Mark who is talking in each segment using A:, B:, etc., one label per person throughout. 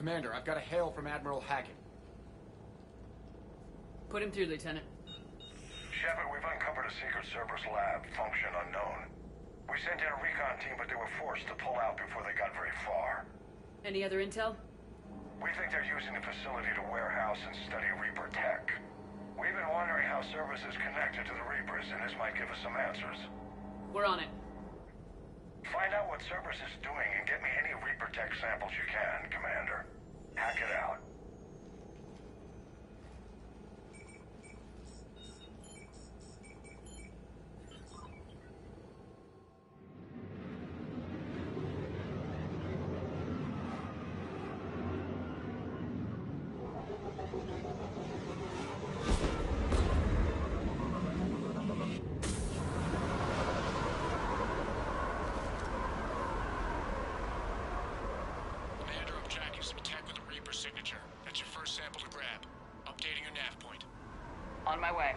A: Commander, I've got a hail from Admiral Hackett.
B: Put him through, Lieutenant.
C: Shepard, we've uncovered a secret Cerberus lab, function unknown. We sent in a recon team, but they were forced to pull out before they got very far.
B: Any other intel?
C: We think they're using the facility to warehouse and study Reaper tech. We've been wondering how Cerberus is connected to the Reapers, and this might give us some answers.
B: We're on it.
C: Find out what Cerberus is doing and get me any Reaper tech samples you can, Commander. Hack it out.
B: On my way.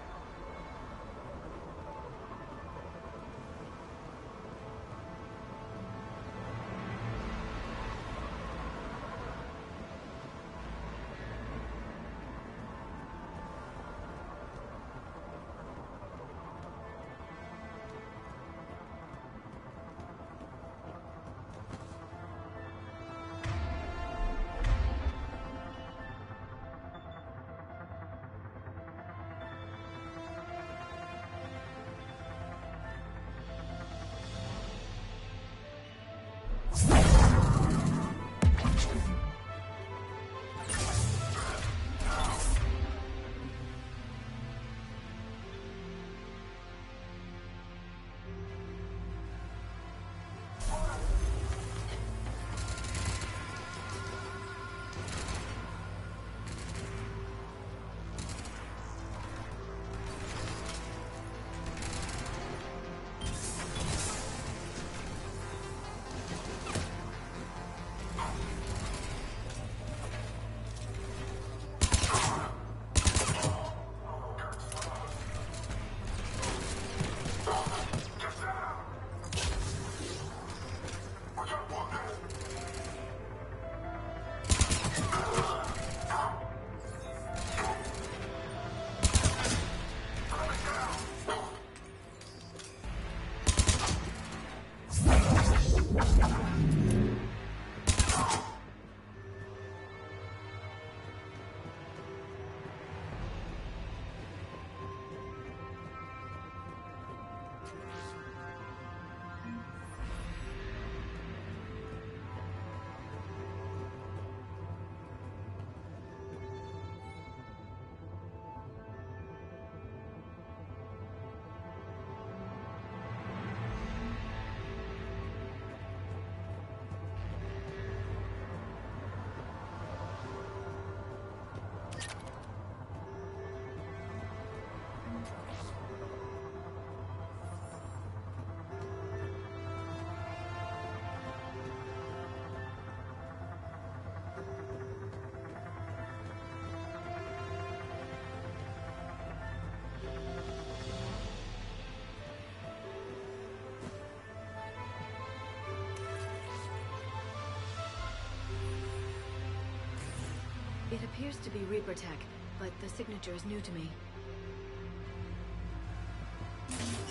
D: It appears to be Reaper tech, but the signature is new to me.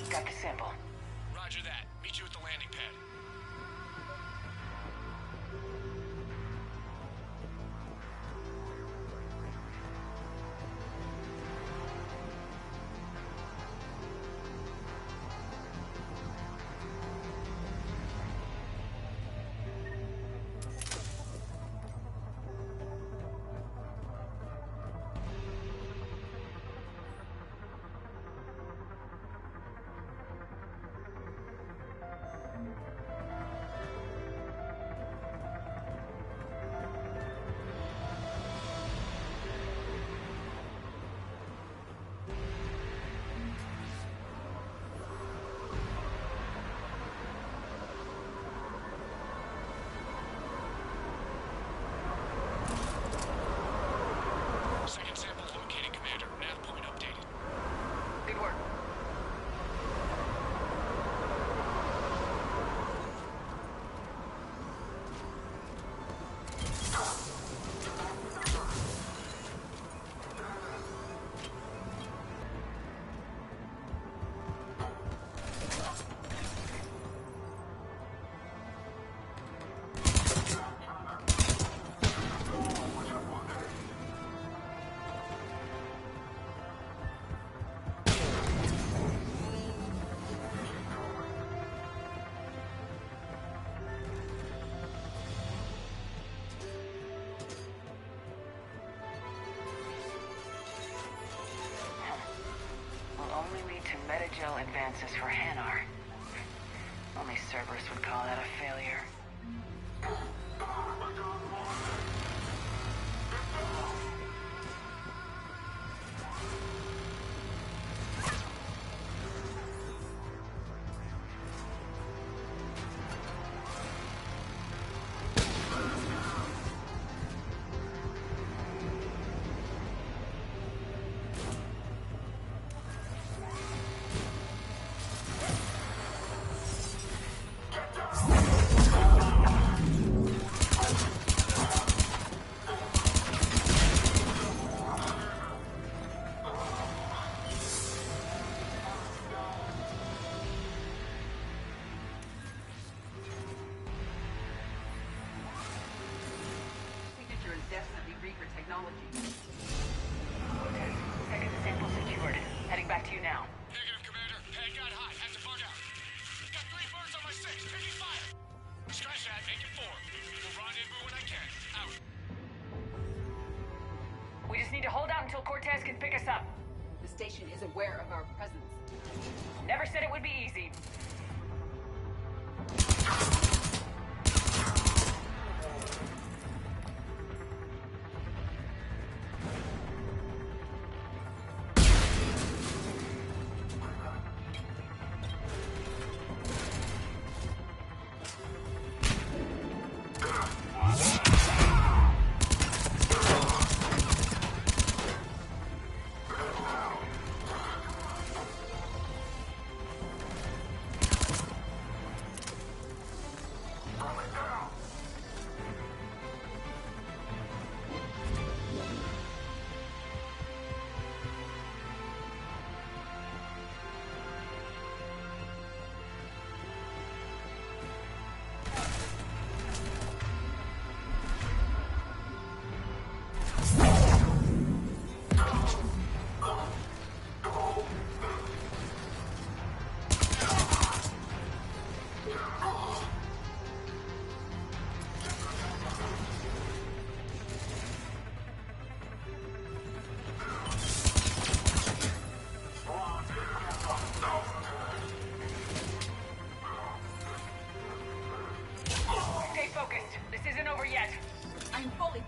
B: Got the sample.
E: Roger that. Meet you at the landing pad.
B: advances for Hanar. Only Cerberus would call that a failure. Second sample secured. Heading back to you now.
E: Negative, Commander. Pad got hot. Had to bug out. Got 3 birds on my 6. Taking fire. Scratch that. Make it 4. We'll rendezvous when I can. Out.
B: We just need to hold out until Cortez can pick us up.
F: The station is aware of our presence.
B: Never said it would be easy.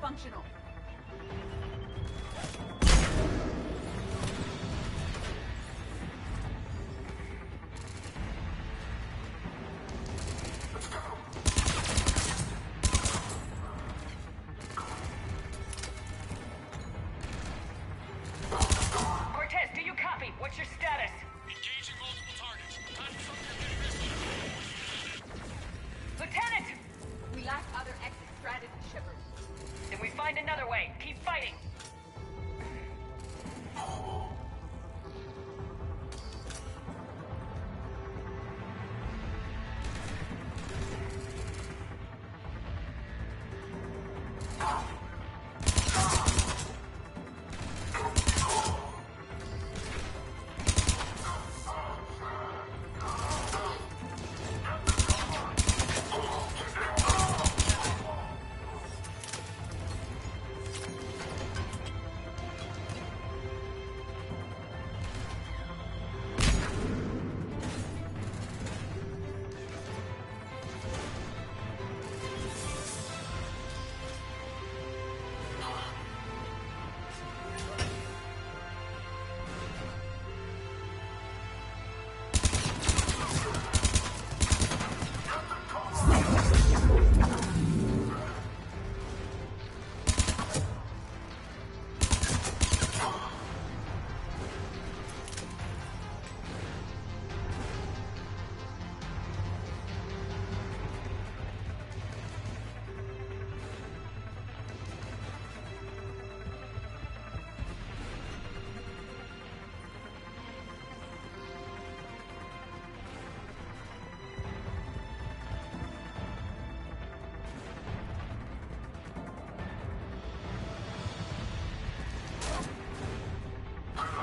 F: functional.
B: Cortez, do you copy? What's your status?
E: Engaging multiple targets. Time to fuck your getting this.
B: Lieutenant!
F: We lack other exit strategy, Shepard.
B: Then we find another way. Keep fighting.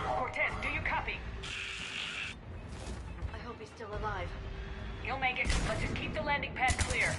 B: Cortez, do you copy?
D: I hope he's still alive.
B: You'll make it. Let's just keep the landing pad clear.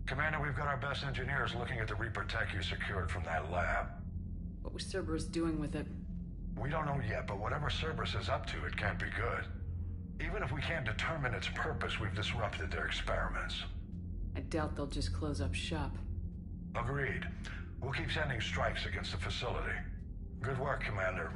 C: Commander, we've got our best engineers looking at the Reaper tech you secured from that lab.
B: What was Cerberus doing with it?
C: We don't know yet, but whatever Cerberus is up to, it can't be good. Even if we can't determine its purpose, we've disrupted their experiments.
B: I doubt they'll just close up shop.
C: Agreed. We'll keep sending strikes against the facility. Good work, Commander.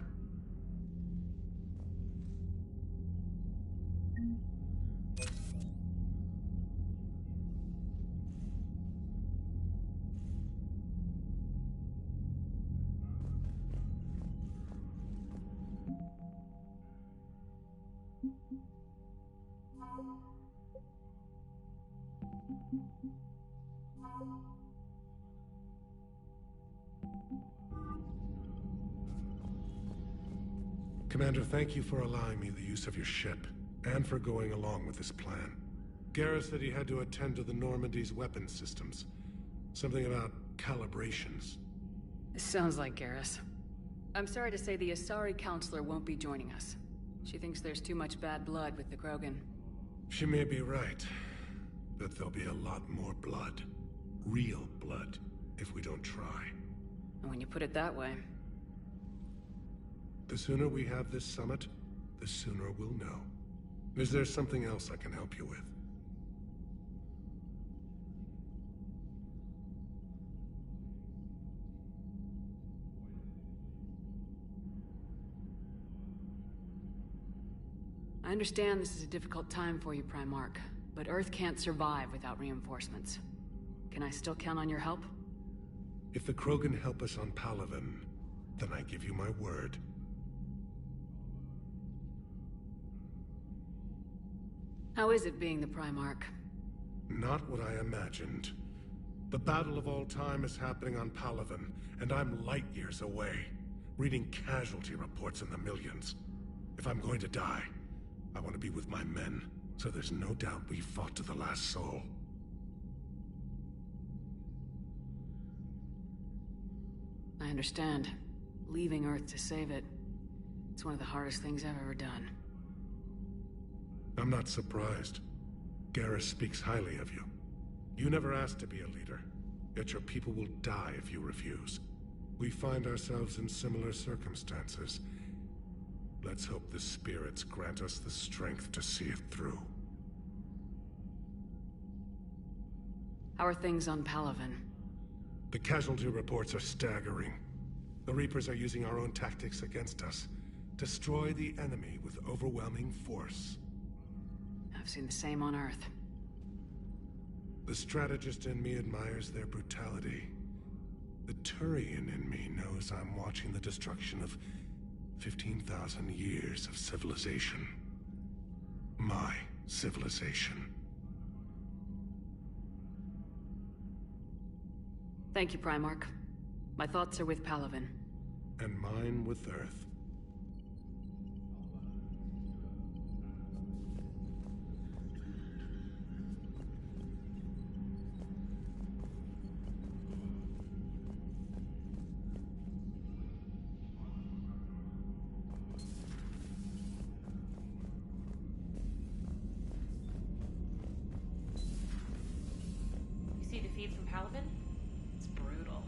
G: Commander, thank you for allowing me the use of your ship, and for going along with this plan. Garrus said he had to attend to the Normandy's weapon systems. Something about calibrations.
B: This sounds like Garrus. I'm sorry to say the Asari counselor won't be joining us. She thinks there's too much bad blood with the Krogan.
G: She may be right, but there'll be a lot more blood. Real blood, if we don't try.
B: And when you put it that way...
G: The sooner we have this summit, the sooner we'll know. Is there something else I can help you with?
B: I understand this is a difficult time for you, Primarch, but Earth can't survive without reinforcements. Can I still count on your help?
G: If the Krogan help us on Palaven, then I give you my word.
B: How is it being the Primarch?
G: Not what I imagined. The battle of all time is happening on Palaven, and I'm light years away, reading casualty reports in the millions. If I'm going to die, I want to be with my men, so there's no doubt we fought to the last soul.
B: I understand. Leaving Earth to save it. It's one of the hardest things I've ever done.
G: I'm not surprised. Garrus speaks highly of you. You never asked to be a leader, yet your people will die if you refuse. We find ourselves in similar circumstances. Let's hope the spirits grant us the strength to see it through.
B: How are things on Palaven?
G: The casualty reports are staggering. The Reapers are using our own tactics against us. Destroy the enemy with overwhelming force.
B: I've seen the same on Earth.
G: The strategist in me admires their brutality. The Turian in me knows I'm watching the destruction of 15,000 years of civilization. My civilization.
B: Thank you, Primarch. My thoughts are with Palaven.
G: And mine with Earth.
H: You see the feed from Palaven? It's brutal.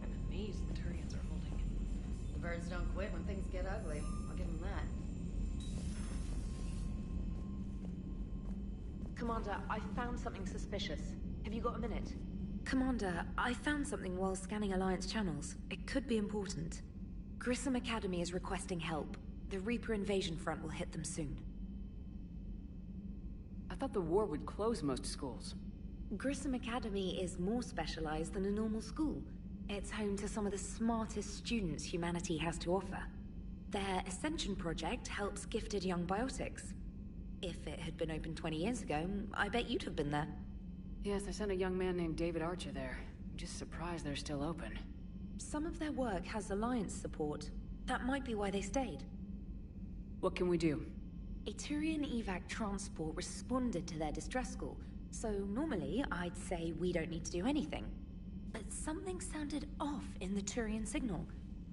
H: I'm amazed the Turians are holding.
I: The birds don't quit when things get ugly. I'll give them that.
J: Commander, I found something suspicious. Have you got a minute?
D: Commander, I found something while scanning Alliance channels. It could be important. Grissom Academy is requesting help. The Reaper invasion front will hit them soon.
B: I thought the war would close most schools.
D: Grissom Academy is more specialized than a normal school. It's home to some of the smartest students humanity has to offer. Their Ascension project helps gifted young biotics. If it had been open 20 years ago, I bet you'd have been there.
B: Yes, I sent a young man named David Archer there. I'm just surprised they're still open.
D: Some of their work has Alliance support. That might be why they stayed.
B: What can we do?
D: A Turian evac transport responded to their distress call, so normally I'd say we don't need to do anything. But something sounded off in the Turian signal.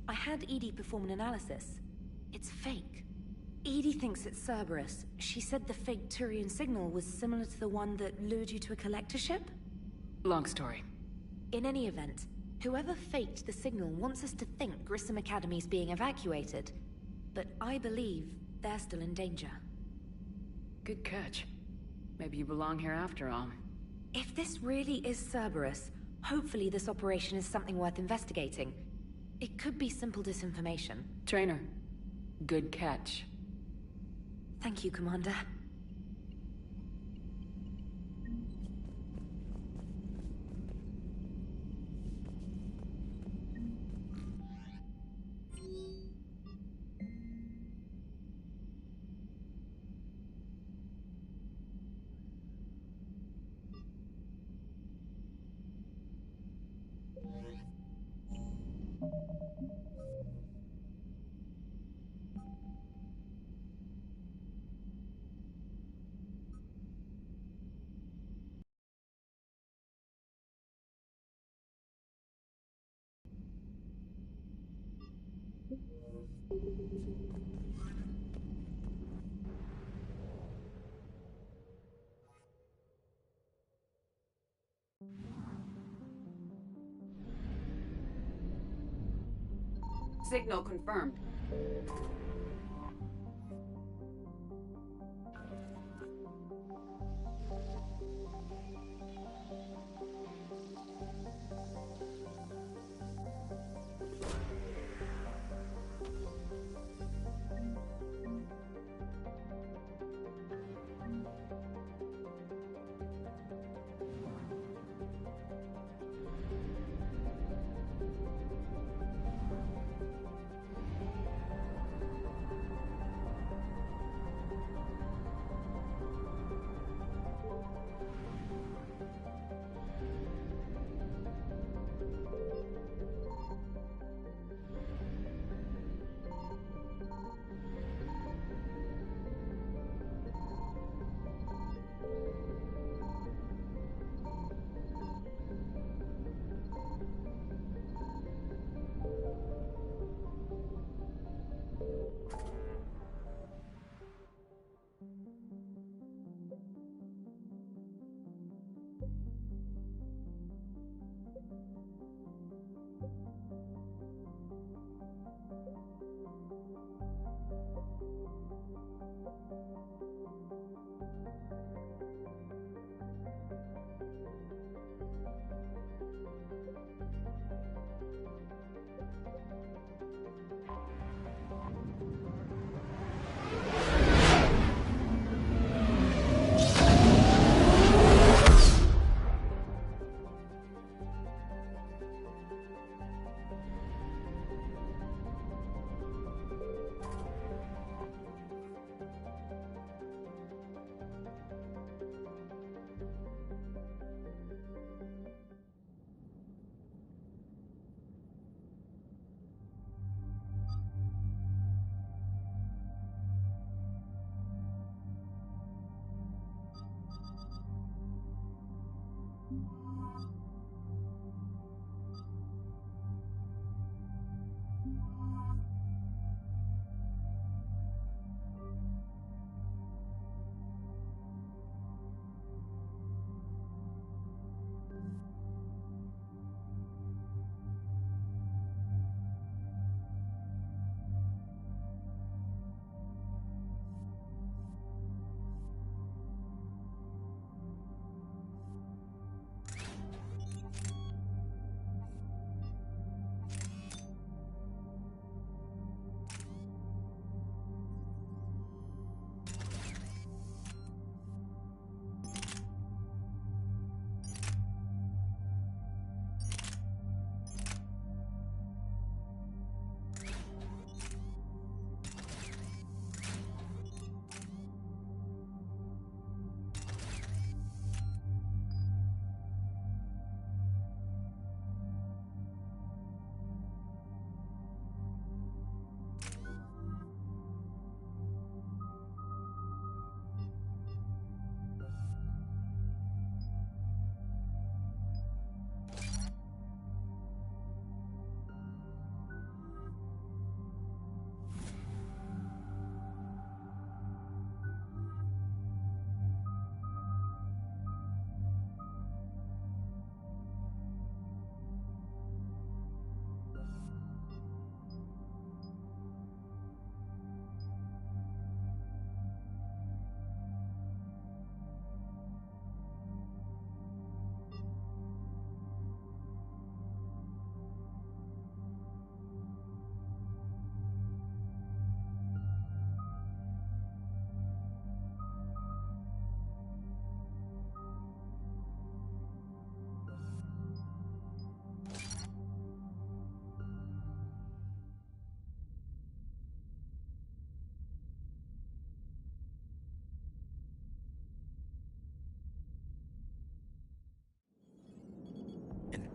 D: I had Edie perform an analysis. It's fake. Edie thinks it's Cerberus. She said the fake Turian signal was similar to the one that lured you to a collector ship.
B: Long story.
D: In any event, whoever faked the signal wants us to think Grissom Academy's being evacuated. But I believe they're still in danger.
B: Good catch. Maybe you belong here after all.
D: If this really is Cerberus, hopefully this operation is something worth investigating. It could be simple disinformation.
B: Trainer, good catch.
D: Thank you, Commander.
F: Signal confirmed.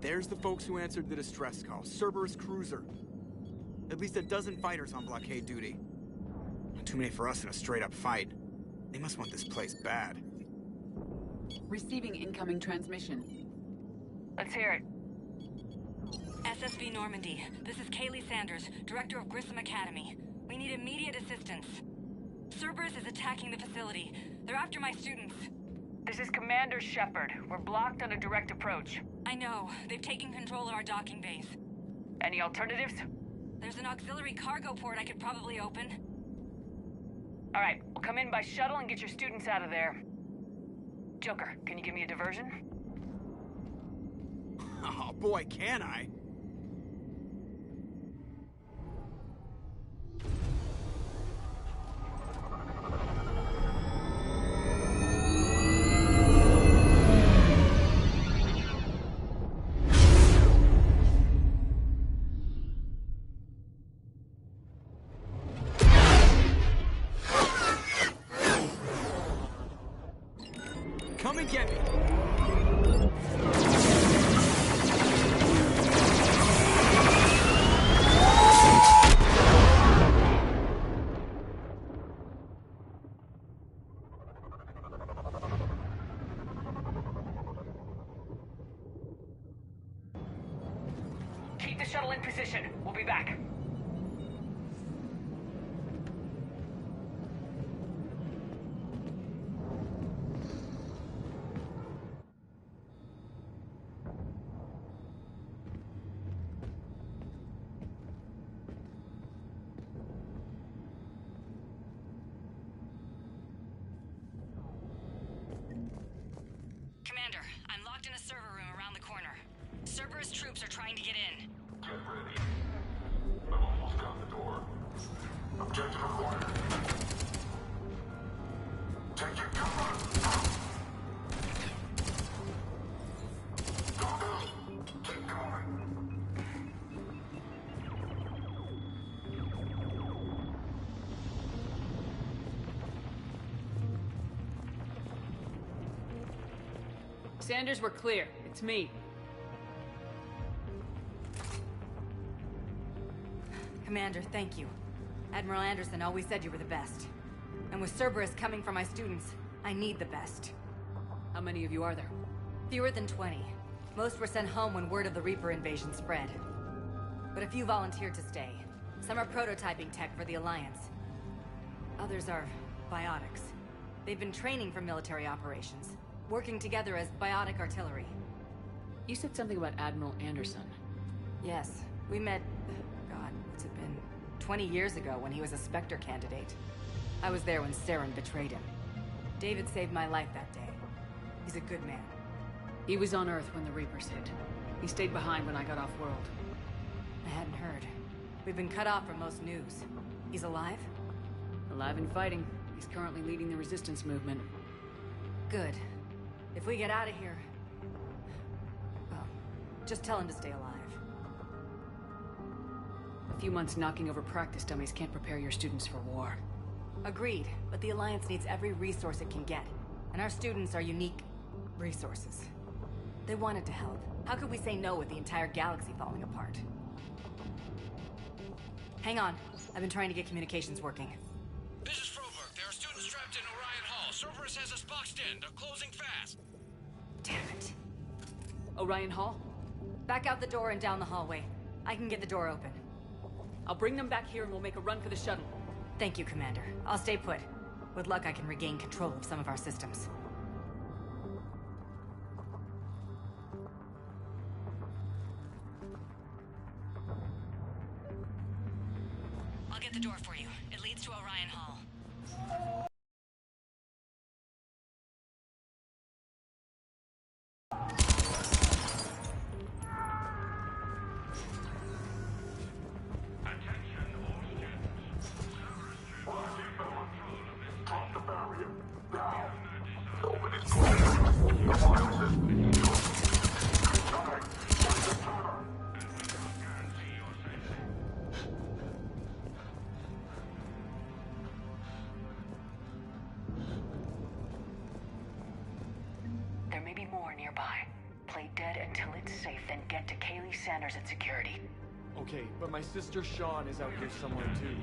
K: There's the folks who answered the distress call. Cerberus cruiser. At least a dozen fighters on blockade duty. Not too many for us in a straight-up fight. They must want this place bad.
F: Receiving incoming transmission.
L: Let's hear it.
M: SSV Normandy. This is Kaylee Sanders, Director of Grissom Academy. We need immediate assistance. Cerberus is attacking the facility. They're after my students.
L: This is Commander Shepard. We're blocked on a direct approach.
M: I know. They've taken control of our docking bays.
L: Any alternatives?
M: There's an auxiliary cargo port I could probably open.
L: All right, we'll come in by shuttle and get your students out of there. Joker, can you give me a diversion?
K: Oh boy, can I? Come and get me.
L: Keep the shuttle in position. We'll be back.
M: Commander, I'm locked in a server room around the corner. Cerberus troops are trying to get in.
C: Get ready. I've almost got the door. Objective acquired. Take your cover! Go, go! Keep going!
B: Sanders, we're clear. It's me.
M: Commander, thank you. Admiral Anderson always said you were the best. And with Cerberus coming for my students, I need the best.
B: How many of you are there?
M: Fewer than 20. Most were sent home when word of the Reaper invasion spread. But a few volunteered to stay. Some are prototyping tech for the Alliance. Others are biotics. They've been training for military operations, working together as biotic artillery.
B: You said something about Admiral Anderson.
M: Yes, we met, God, what's it been? 20 years ago when he was a Spectre candidate. I was there when Saren betrayed him. David saved my life that day. He's a good man.
B: He was on Earth when the Reapers hit. He stayed behind when I got off-world.
M: I hadn't heard. We've been cut off from most news. He's alive?
B: Alive and fighting. He's currently leading the resistance movement.
M: Good. If we get out of here... well, just tell him to stay alive.
B: A few months knocking over practice dummies can't prepare your students for war.
M: Agreed, but the Alliance needs every resource it can get. And our students are unique resources. They wanted to help. How could we say no with the entire galaxy falling apart? Hang on. I've been trying to get communications working.
E: This is Froberg. There are students trapped in Orion Hall. Cerberus has us boxed in. They're closing fast.
M: Damn it.
B: Orion Hall?
M: Back out the door and down the hallway. I can get the door open.
B: I'll bring them back here and we'll make a run for the shuttle.
M: Thank you, Commander. I'll stay put. With luck, I can regain control of some of our systems. I'll get the door for you. It leads to Orion Hall.
L: There may be more nearby. Play dead until it's safe, then get to Kaylee Sanders at security.
A: Okay, but my sister Sean is out here somewhere too.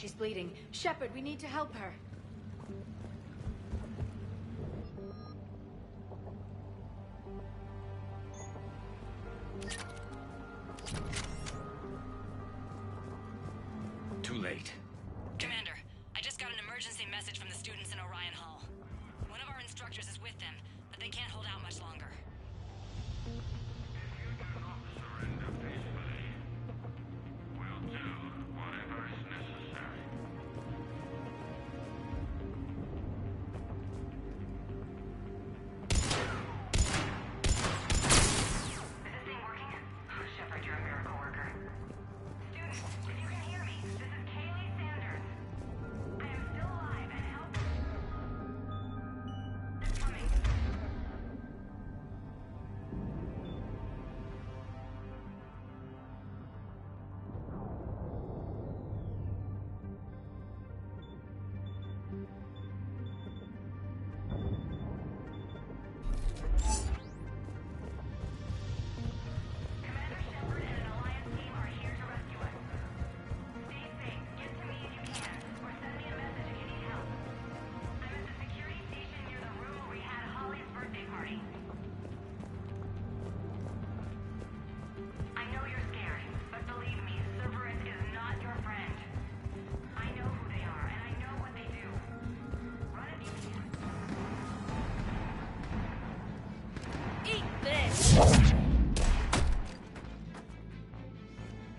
M: She's bleeding. Shepard, we need to help her.
N: Too late.
M: Commander, I just got an emergency message from the students in Orion Hall. One of our instructors is with them, but they can't hold out much longer.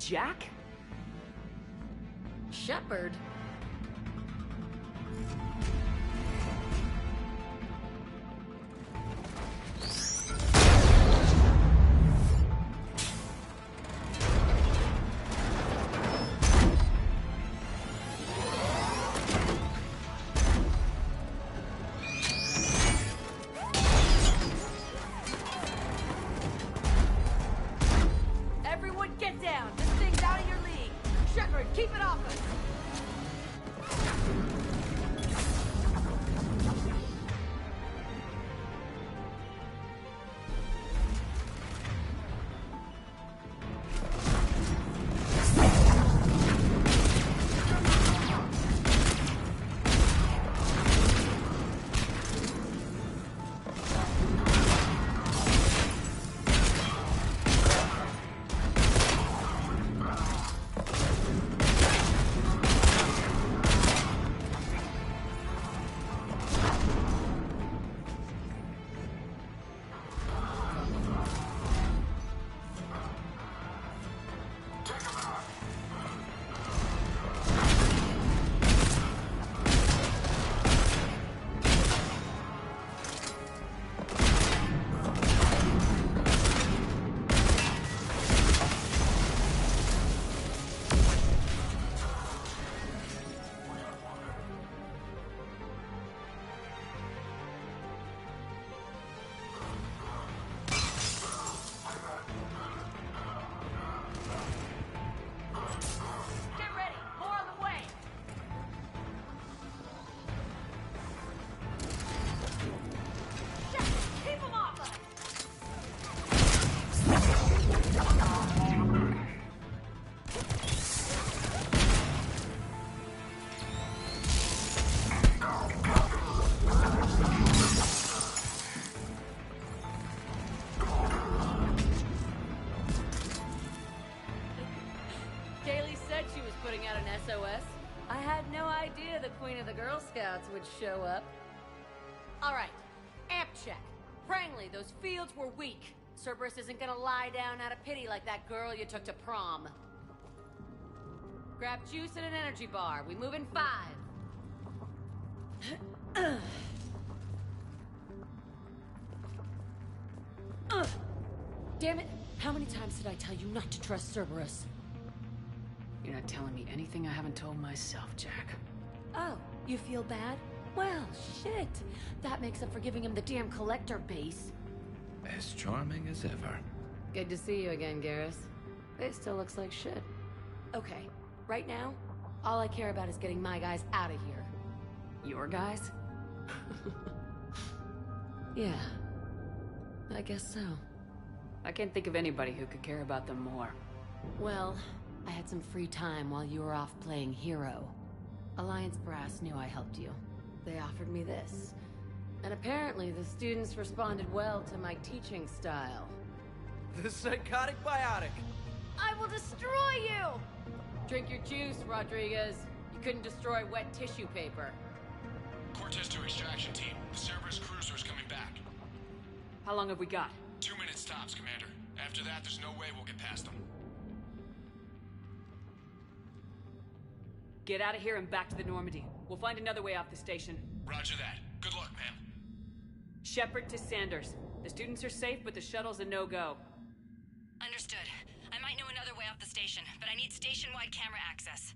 B: Jack? Shepard?
J: Girl Scouts would show up. Alright, amp check. Frankly, those fields were weak. Cerberus isn't gonna lie down out of pity like that girl you took to prom. Grab juice and an energy bar. We move in 5. Damn it! How many times did I tell you not to trust Cerberus?
B: You're not telling me anything I haven't told myself, Jack.
J: Oh, you feel bad? Well, shit. That makes up for giving him the damn collector base.
N: As charming as ever.
J: Good to see you again, Garrus. It still looks like shit. Okay, right now, all I care about is getting my guys out of here.
B: Your guys?
J: Yeah. I guess so.
B: I can't think of anybody who could care about them more.
J: Well, I had some free time while you were off playing hero. Alliance Brass knew I helped you. They offered me this. And apparently the students responded well to my teaching style.
A: The psychotic biotic!
J: I will destroy you! Drink your juice, Rodriguez. You couldn't destroy wet tissue paper.
E: Cortez to extraction team. The Cerberus cruiser is coming back.
B: How long have we got?
E: 2 minutes tops, Commander. After that, there's no way we'll get past them.
B: Get out of here and back to the Normandy. We'll find another way off the station.
E: Roger that. Good luck, ma'am.
B: Shepard to Sanders. The students are safe, but the shuttle's a no-go.
M: Understood. I might know another way off the station, but I need station-wide camera access.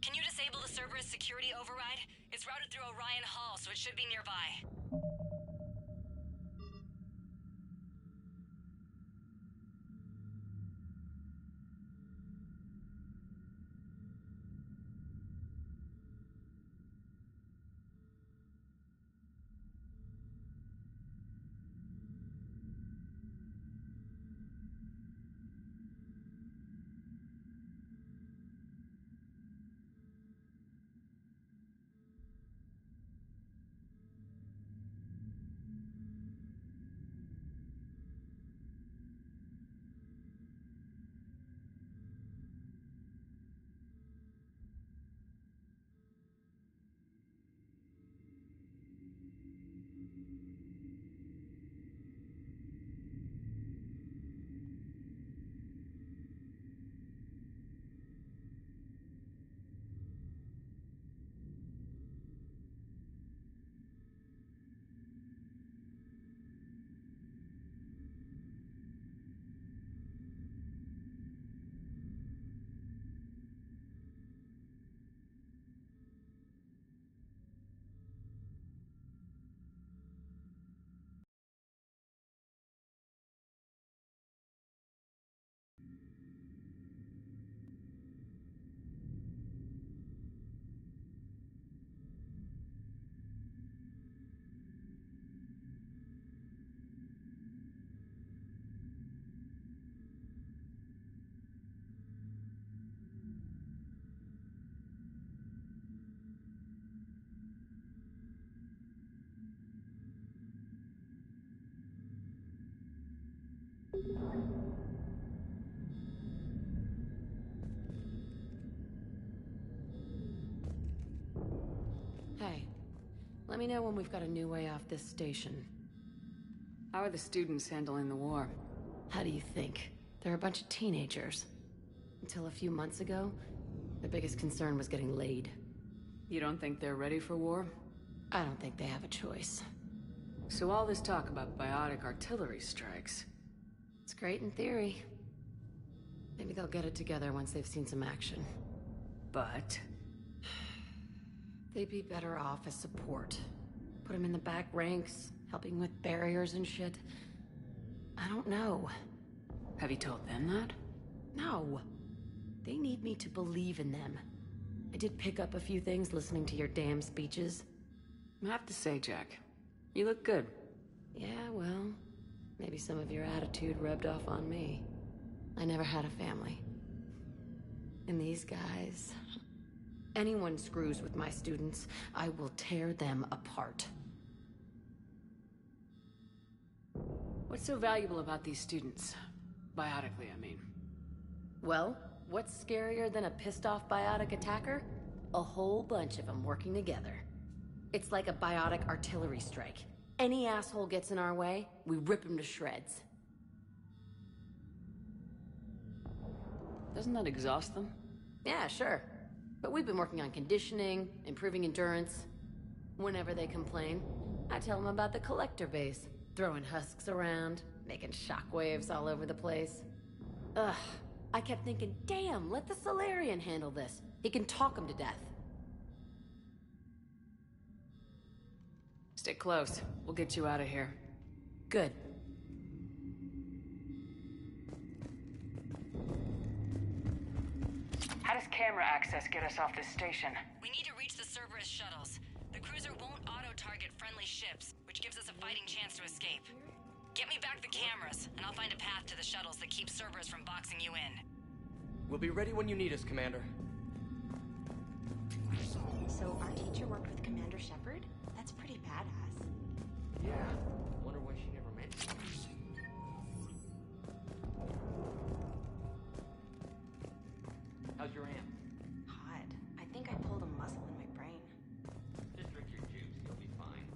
M: Can you disable the Cerberus security override? It's routed through Orion Hall, so it should be nearby.
J: Hey, let me know when we've got a new way off this station.
B: How are the students handling the war?
J: How do you think? They're a bunch of teenagers. Until a few months ago, their biggest concern was getting laid.
B: You don't think they're ready for war?
J: I don't think they have a choice.
B: So all this talk about biotic artillery strikes...
J: It's great in theory. Maybe they'll get it together once they've seen some action.
B: But...
J: they'd be better off as support. Put them in the back ranks, helping with barriers and shit. I don't know.
B: Have you told them that?
J: No. They need me to believe in them. I did pick up a few things listening to your damn speeches.
B: I have to say, Jack, you look good.
J: Yeah, well, maybe some of your attitude rubbed off on me. I never had a family. And these guys... anyone screws with my students, I will tear them apart.
B: What's so valuable about these students? Biotically, I mean.
J: Well, what's scarier than a pissed-off biotic attacker? A whole bunch of them working together. It's like a biotic artillery strike. Any asshole gets in our way, we rip him to shreds.
B: Doesn't that exhaust them?
J: Yeah, sure. But we've been working on conditioning, improving endurance. Whenever they complain, I tell them about the collector base. Throwing husks around, making shockwaves all over the place. Ugh, I kept thinking, damn, let the Solarian handle this. He can talk them to death.
B: Stick close. We'll get you out of here.
J: Good.
L: How does camera access get us off this station?
M: We need to reach the Cerberus shuttles. The cruiser won't auto-target friendly ships, which gives us a fighting chance to escape. Get me back the cameras, and I'll find a path to the shuttles that keep Cerberus from boxing you in.
A: We'll be ready when you need us, Commander.
O: So our teacher worked with Commander Shepard? That's pretty badass.
A: Yeah. Wonder why she never mentioned it. How's your aunt?
O: Hot. I think I pulled a muscle in my brain.
A: Just drink your juice, you'll be fine.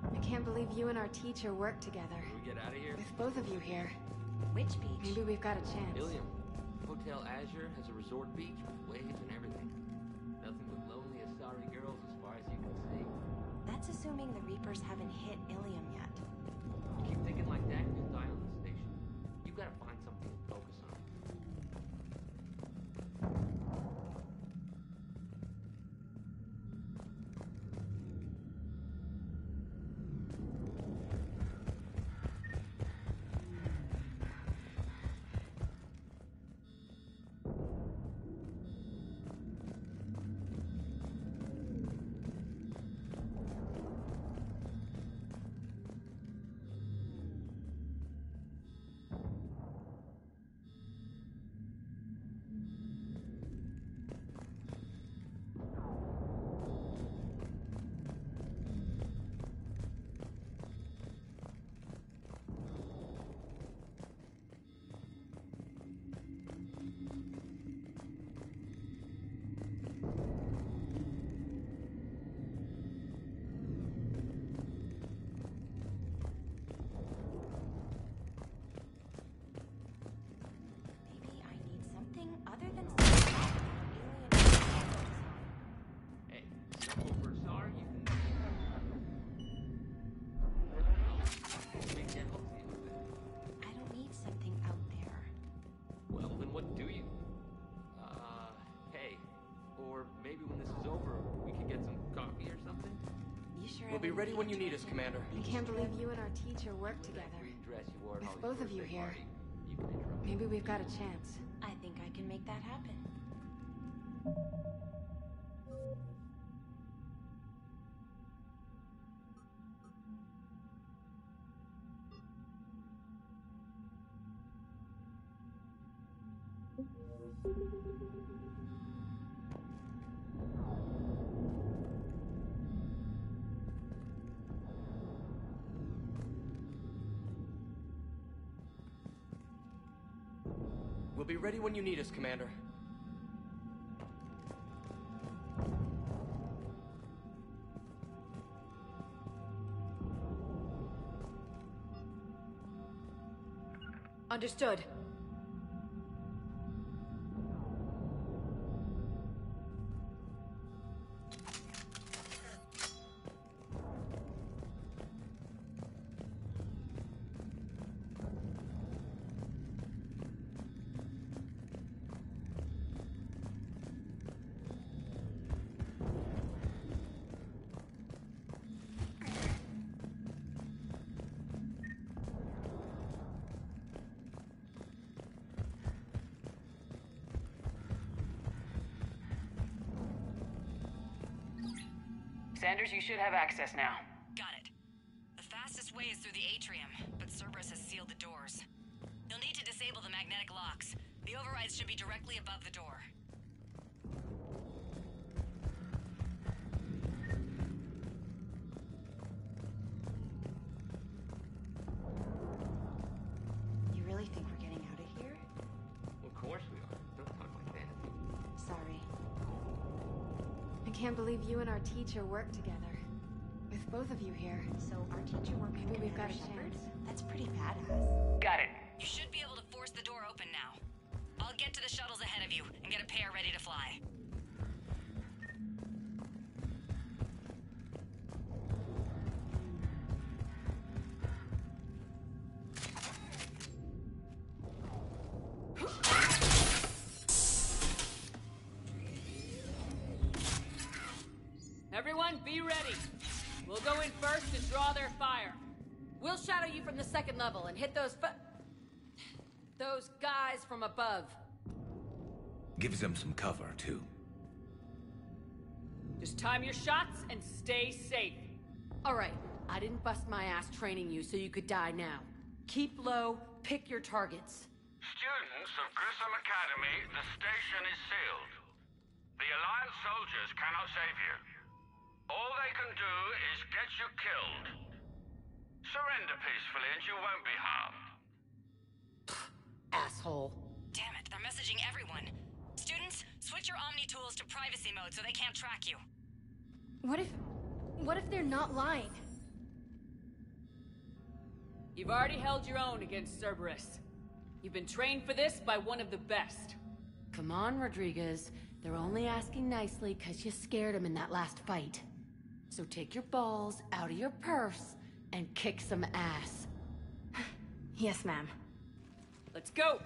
P: I can't believe you and our teacher work together.
A: Can we get out of here?
P: With both of you here.
O: Which beach?
P: Maybe we've got a chance.
A: Ilium. Hotel Azure has a resort beach with waves and everything. Nothing but lonely Asari girls as far as you can see.
O: That's assuming the Reapers haven't hit Ilium yet.
A: You keep thinking like that, you'll die on the station. You've got to find something to focus on. We'll be ready when you need us, Commander.
P: I can't believe you and our teacher work together. With both of you here. Maybe we've got a chance.
O: I think I can make that happen.
A: We'll be ready when you need us, Commander.
P: Understood.
L: Sanders, you should have access now.
M: Got it. The fastest way is through the atrium, but Cerberus has sealed the doors. You'll need to disable the magnetic locks. The overrides should be directly above the door.
O: You really think we're getting out of here?
A: Of course we are. Don't talk like that.
O: Sorry.
P: I can't believe you and our teacher work together. With both of you here.
O: So our teacher worked with
P: Maybe we've got
O: Commander
P: a
O: Shepard?
P: chance.
O: That's pretty badass.
L: Got it.
M: You should be able to force the door open now. I'll get to the shuttles ahead of you and get a pair ready to fly.
B: Everyone, be ready. We'll go in first and draw their fire. We'll shadow you from the second level and hit those guys from above.
N: Gives them some cover, too.
B: Just time your shots and stay safe.
J: All right, I didn't bust my ass training you so you could die now. Keep low, pick your targets.
C: Students of Grissom Academy, the station is sealed. The Alliance soldiers cannot save you. All they can do is get you killed. Surrender peacefully and you won't be harmed.
J: Asshole.
M: Damn it, they're messaging everyone. Students, switch your Omni tools to privacy mode so they can't track you.
P: What if they're not lying?
B: You've already held your own against Cerberus. You've been trained for this by one of the best.
J: Come on, Rodriguez. They're only asking nicely because you scared them in that last fight. So take your balls out of your purse and kick some ass.
P: Yes, ma'am.
B: Let's go!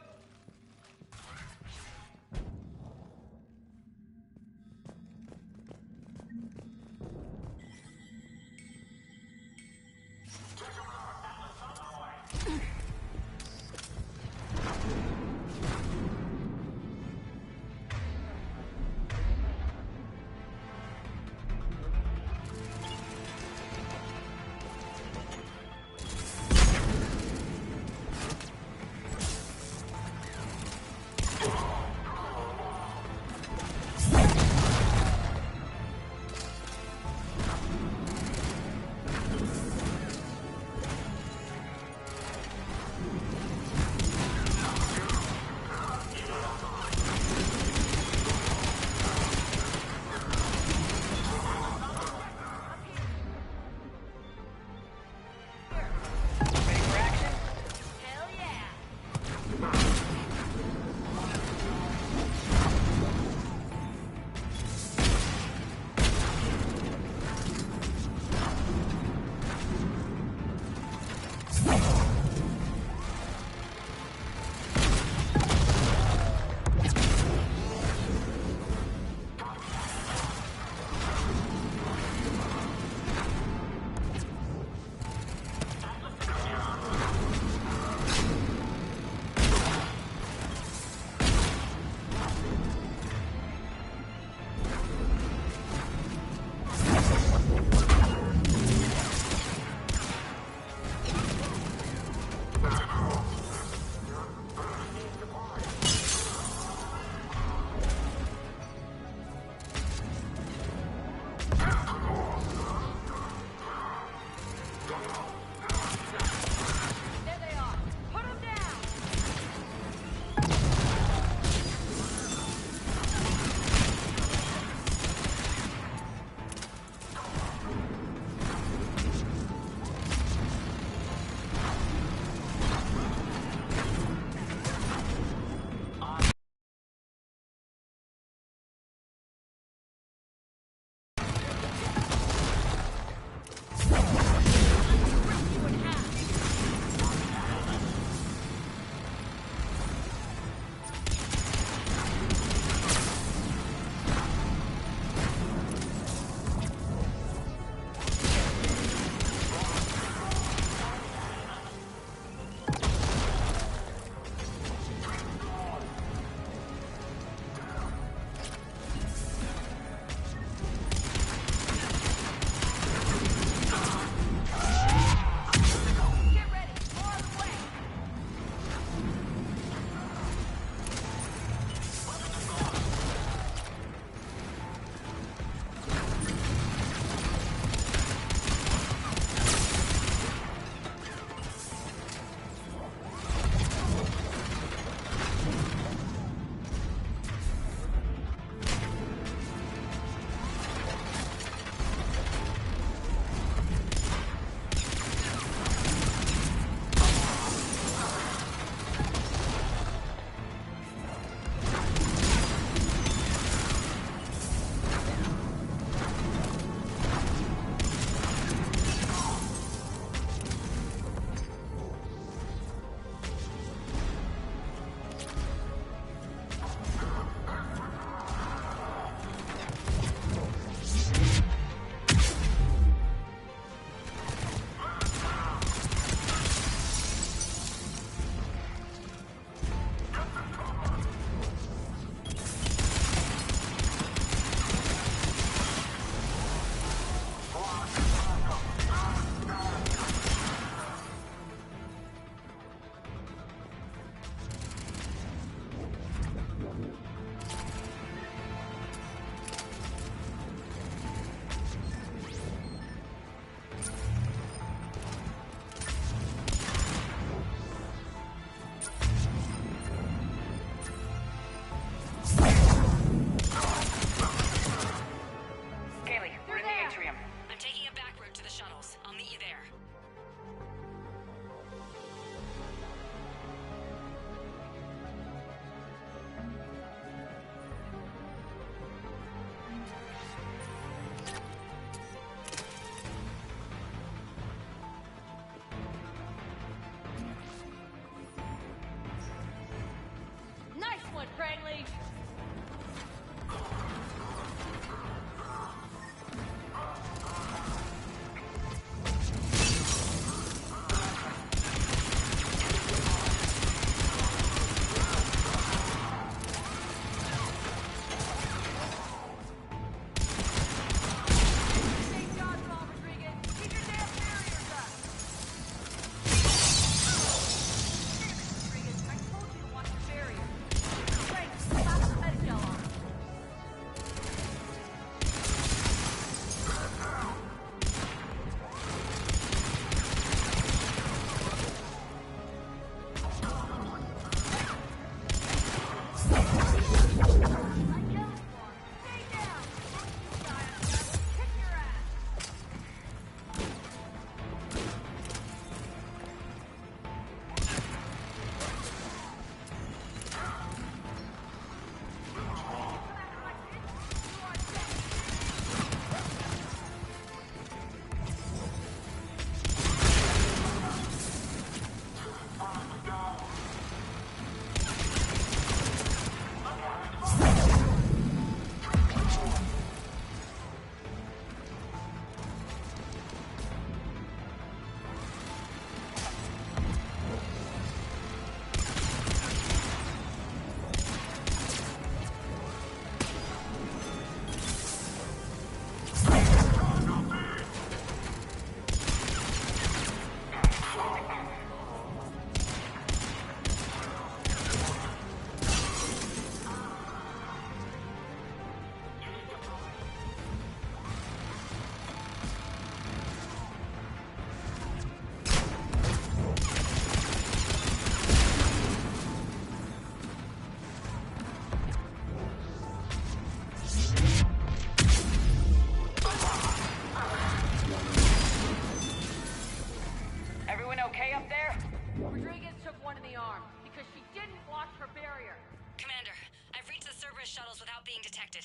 L: Rodriguez took one in the arm because she didn't watch her barrier.
M: Commander, I've reached the Cerberus shuttles without being detected.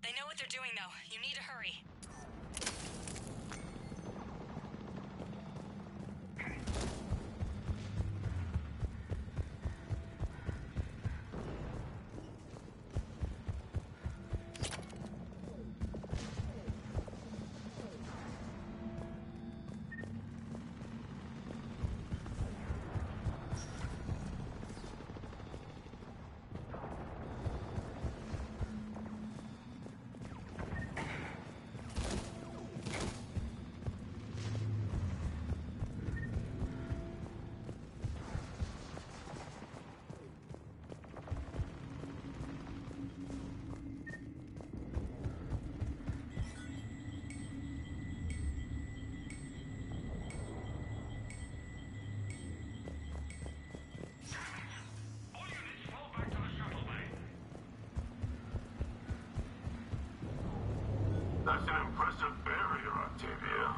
M: They know what they're doing, though. You need to hurry.
Q: That's an impressive barrier, Octavia.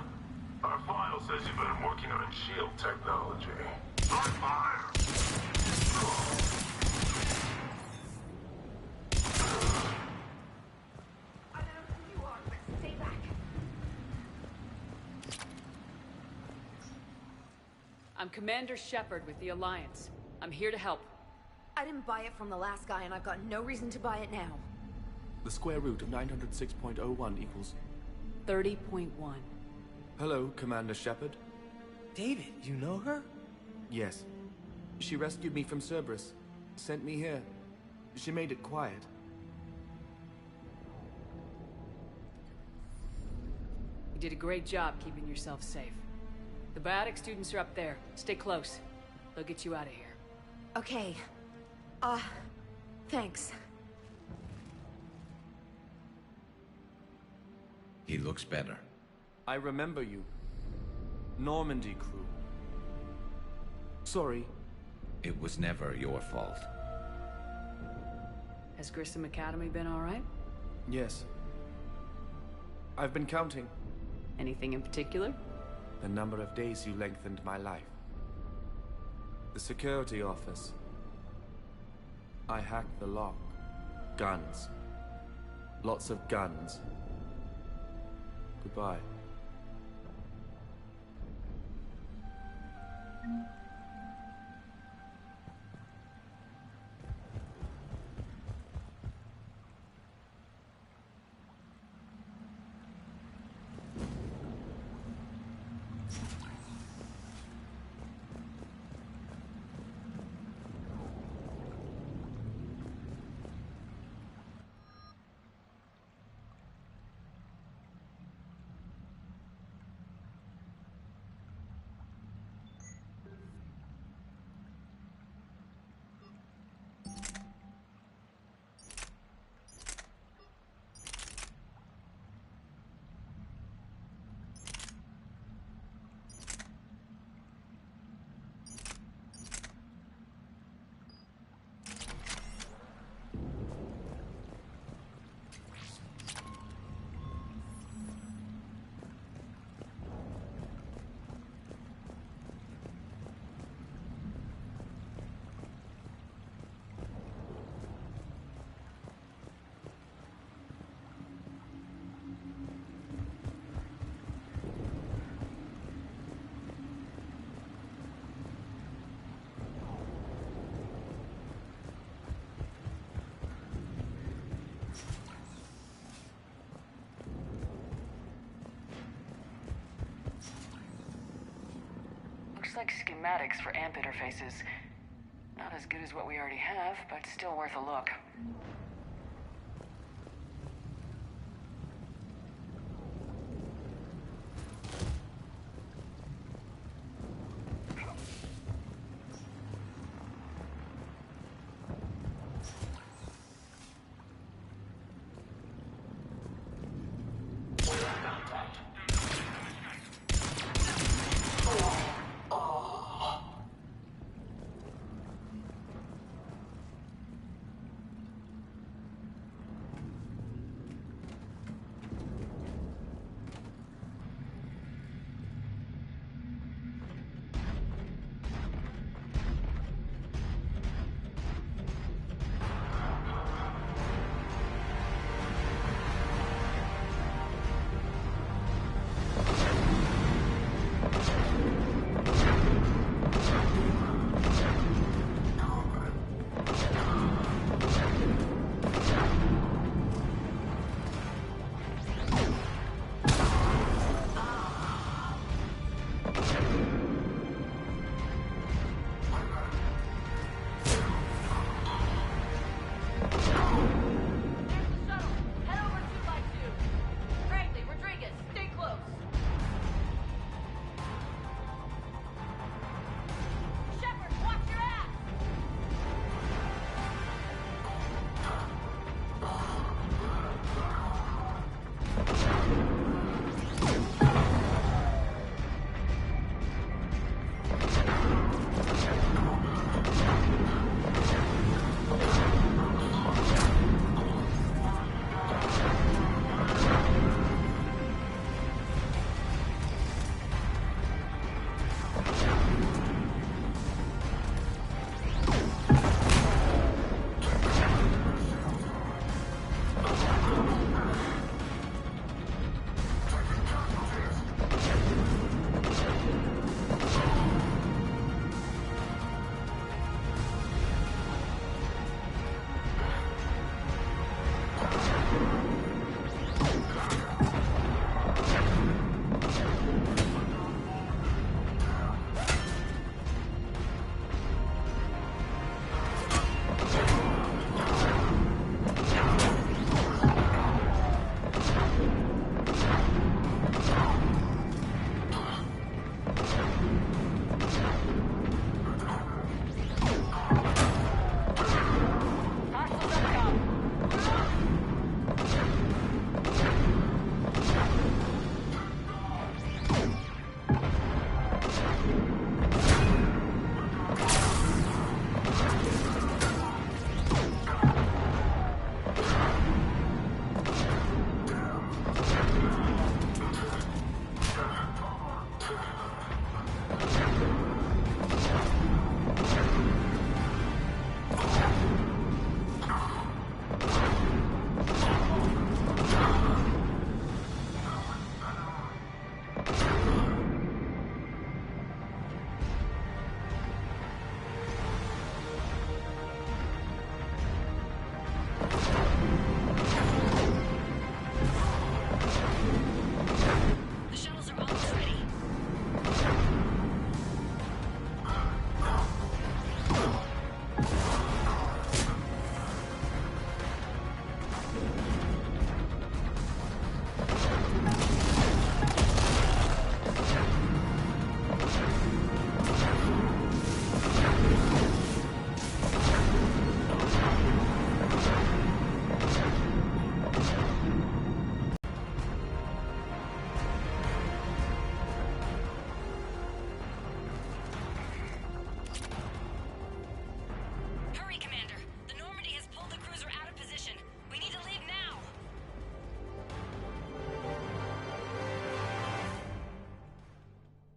Q: Our file says you've been working on shield technology. On fire!
D: I don't know who you are, but stay back.
B: I'm Commander Shepard with the Alliance. I'm here to help.
D: I didn't buy it from the last guy, and I've got no reason to buy it now.
R: The square root of 906.01 equals...
B: 30.1.
R: Hello, Commander Shepard.
S: David, you know her?
R: Yes. She rescued me from Cerberus. Sent me here. She made it quiet.
B: You did a great job keeping yourself safe. The biotic students are up there. Stay close. They'll get you out of here.
D: Okay. Thanks.
N: He looks better.
R: I remember you. Normandy crew. Sorry.
N: It was never your fault.
B: Has Grissom Academy been all right?
R: Yes. I've been counting.
B: Anything in particular?
R: The number of days you lengthened my life. The security office. I hacked the lock. Guns. Lots of guns. Goodbye.
L: Looks like schematics for AMP interfaces. Not as good as what we already have, but still worth a look.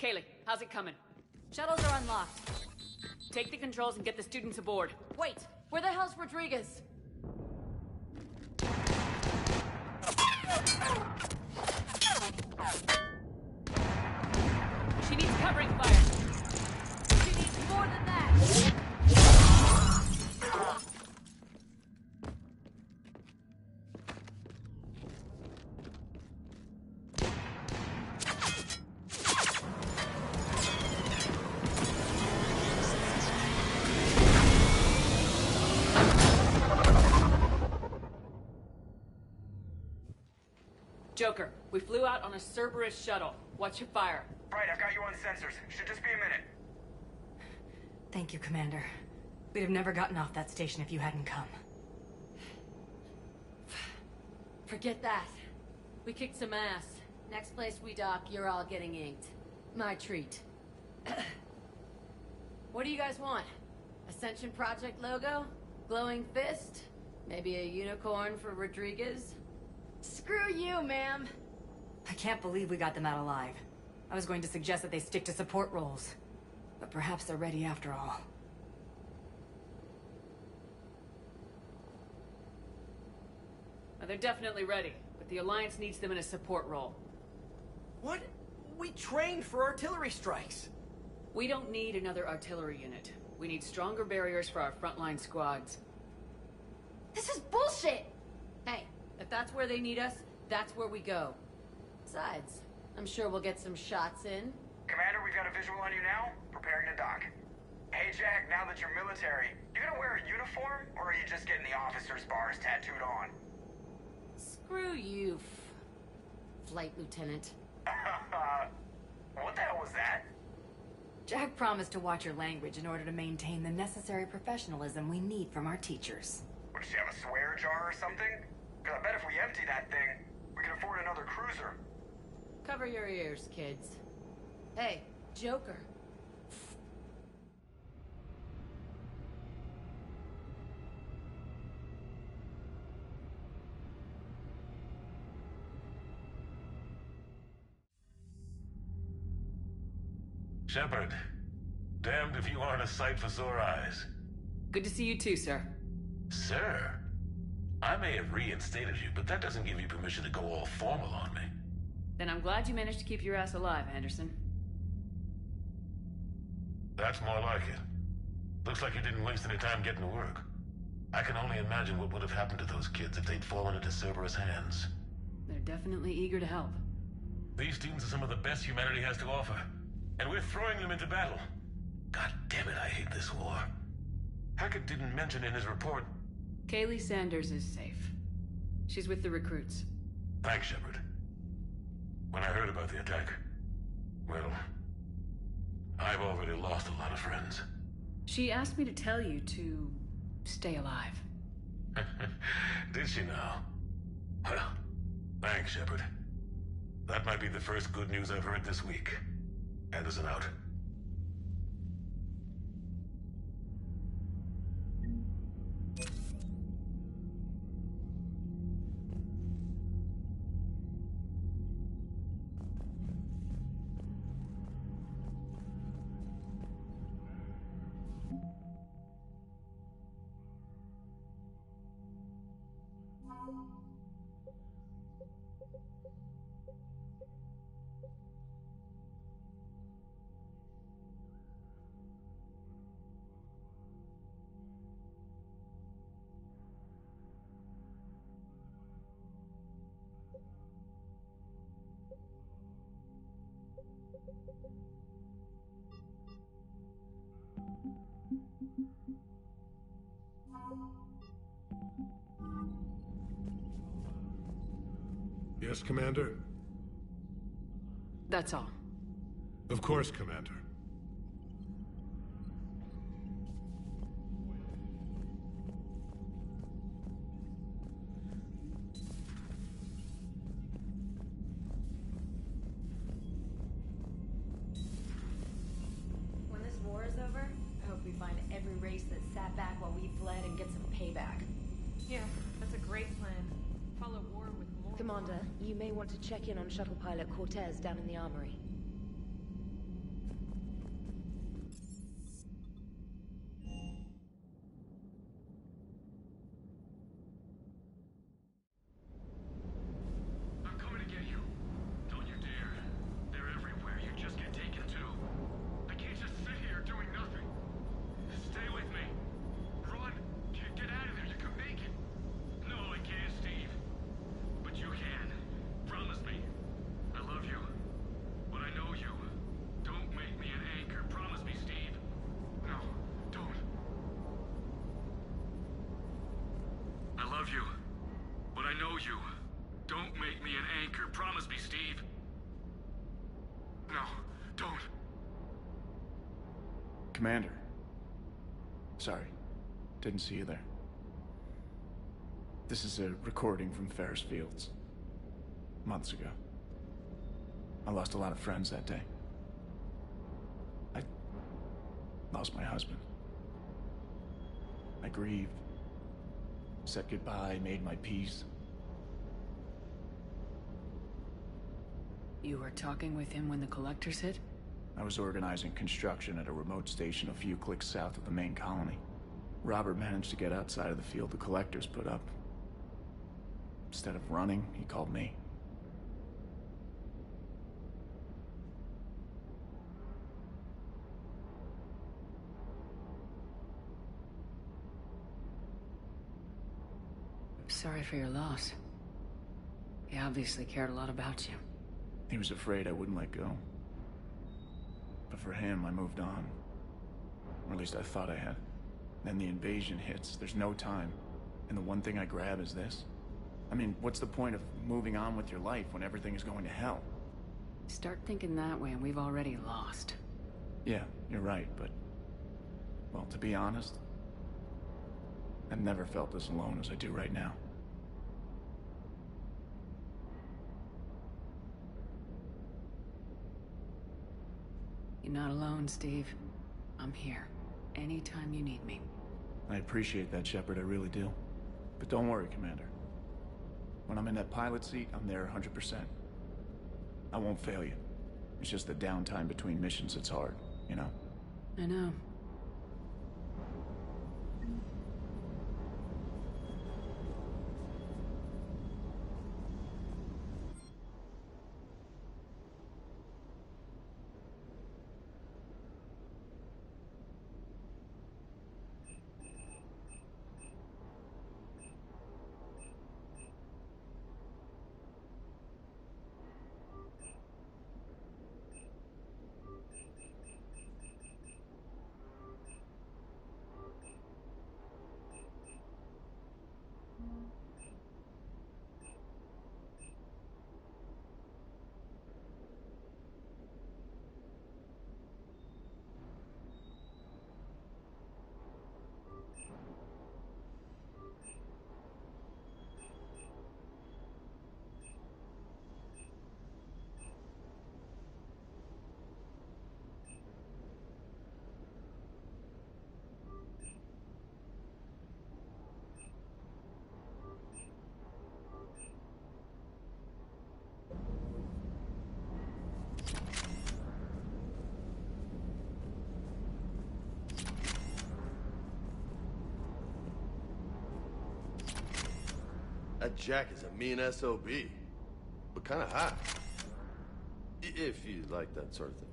B: Kaylee, how's it coming?
M: Shuttles are unlocked.
B: Take the controls and get the students aboard.
M: Wait, where the hell's Rodriguez?
B: She needs covering fire.
M: She needs more than that.
B: Joker, we flew out on a Cerberus shuttle. Watch your fire.
K: Right, I've got you on sensors. Should just be a minute.
M: Thank you, Commander. We'd have never gotten off that station if you hadn't come.
J: Forget that. We kicked some ass. Next place we dock, you're all getting inked. My treat. What do you guys want? Ascension Project logo? Glowing fist? Maybe a unicorn for Rodriguez?
M: Screw you, ma'am. I can't believe we got them out alive. I was going to suggest that they stick to support roles. But perhaps they're ready after all.
B: They're definitely ready, but the Alliance needs them in a support role.
S: What? We trained for artillery strikes.
B: We don't need another artillery unit. We need stronger barriers for our frontline squads.
M: This is bullshit!
J: Hey, if that's where they need us, that's where we go. Besides, I'm sure we'll get some shots in.
K: Commander, we've got a visual on you now. Preparing to dock. Hey, Jack, now that you're military, you gonna wear a uniform, or are you just getting the officer's bars tattooed on?
J: Screw you, Flight Lieutenant.
K: What the hell was that?
M: Jack promised to watch your language in order to maintain the necessary professionalism we need from our teachers.
K: What, does she have a swear jar or something? Because I bet if we empty that thing, we can afford another cruiser.
J: Cover your ears, kids. Hey, Joker.
Q: Shepard, damned if you aren't a sight for sore eyes.
B: Good to see you too, sir.
Q: Sir? I may have reinstated you, but that doesn't give you permission to go all formal on me.
B: Then I'm glad you managed to keep your ass alive, Anderson.
Q: That's more like it. Looks like you didn't waste any time getting to work. I can only imagine what would have happened to those kids if they'd fallen into Cerberus' hands.
B: They're definitely eager to help.
Q: These teams are some of the best humanity has to offer. And we're throwing them into battle. God damn it, I hate this war. Hackett didn't mention in his report...
B: Kaylee Sanders is safe. She's with the recruits.
Q: Thanks, Shepard. When I heard about the attack, well, I've already lost a lot of friends.
B: She asked me to tell you to stay alive.
Q: Did she now? Well, thanks, Shepard. That might be the first good news I've heard this week. Anderson out.
G: Yes, Commander?
B: That's all.
G: Of course, Commander.
I: When this war is over, I hope we find every race that sat back while we fled and get some payback.
H: Yeah, that's a great plan. Follow war with more...
D: Commander, you may want to check in on shuttle pilot Cortez down in the armory.
E: love you. But I know you. Don't make me an anchor. Promise me, Steve. No, don't.
T: Commander. Sorry. Didn't see you there. This is a recording from Ferris Fields. Months ago. I lost a lot of friends that day. I lost my husband. I grieved. Said goodbye, made my peace.
B: You were talking with him when the collectors hit?
T: I was organizing construction at a remote station a few clicks south of the main colony. Robert managed to get outside of the field the collectors put up. Instead of running, he called me.
B: Sorry for your loss. He obviously cared a lot about you.
T: He was afraid I wouldn't let go. But for him, I moved on. Or at least I thought I had. Then the invasion hits, there's no time. And the one thing I grab is this. I mean, what's the point of moving on with your life when everything is going to hell?
B: Start thinking that way and we've already lost.
T: Yeah, you're right, but... well, to be honest, I've never felt as alone as I do right now.
B: You're not alone, Steve. I'm here. Anytime you need me.
T: I appreciate that, Shepard, I really do. But don't worry, Commander. When I'm in that pilot seat, I'm there 100%. I won't fail you. It's just the downtime between missions that's hard, you know?
B: I know.
U: That Jack is a mean SOB, but kind of hot. If you like that sort of thing.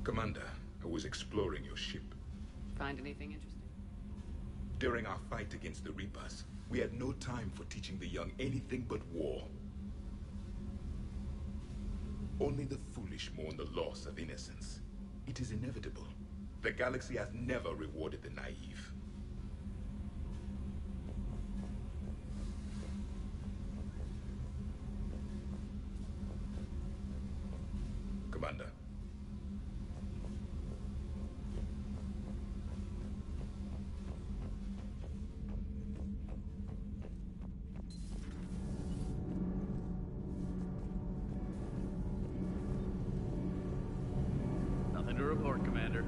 V: Commander, I was exploring your ship.
B: Find anything interesting?
V: During our fight against the Reapers, we had no time for teaching the young anything but war. Only the foolish mourn the loss of innocence. It is inevitable. The galaxy has never rewarded the naive. Commander.
W: Nothing to report, Commander.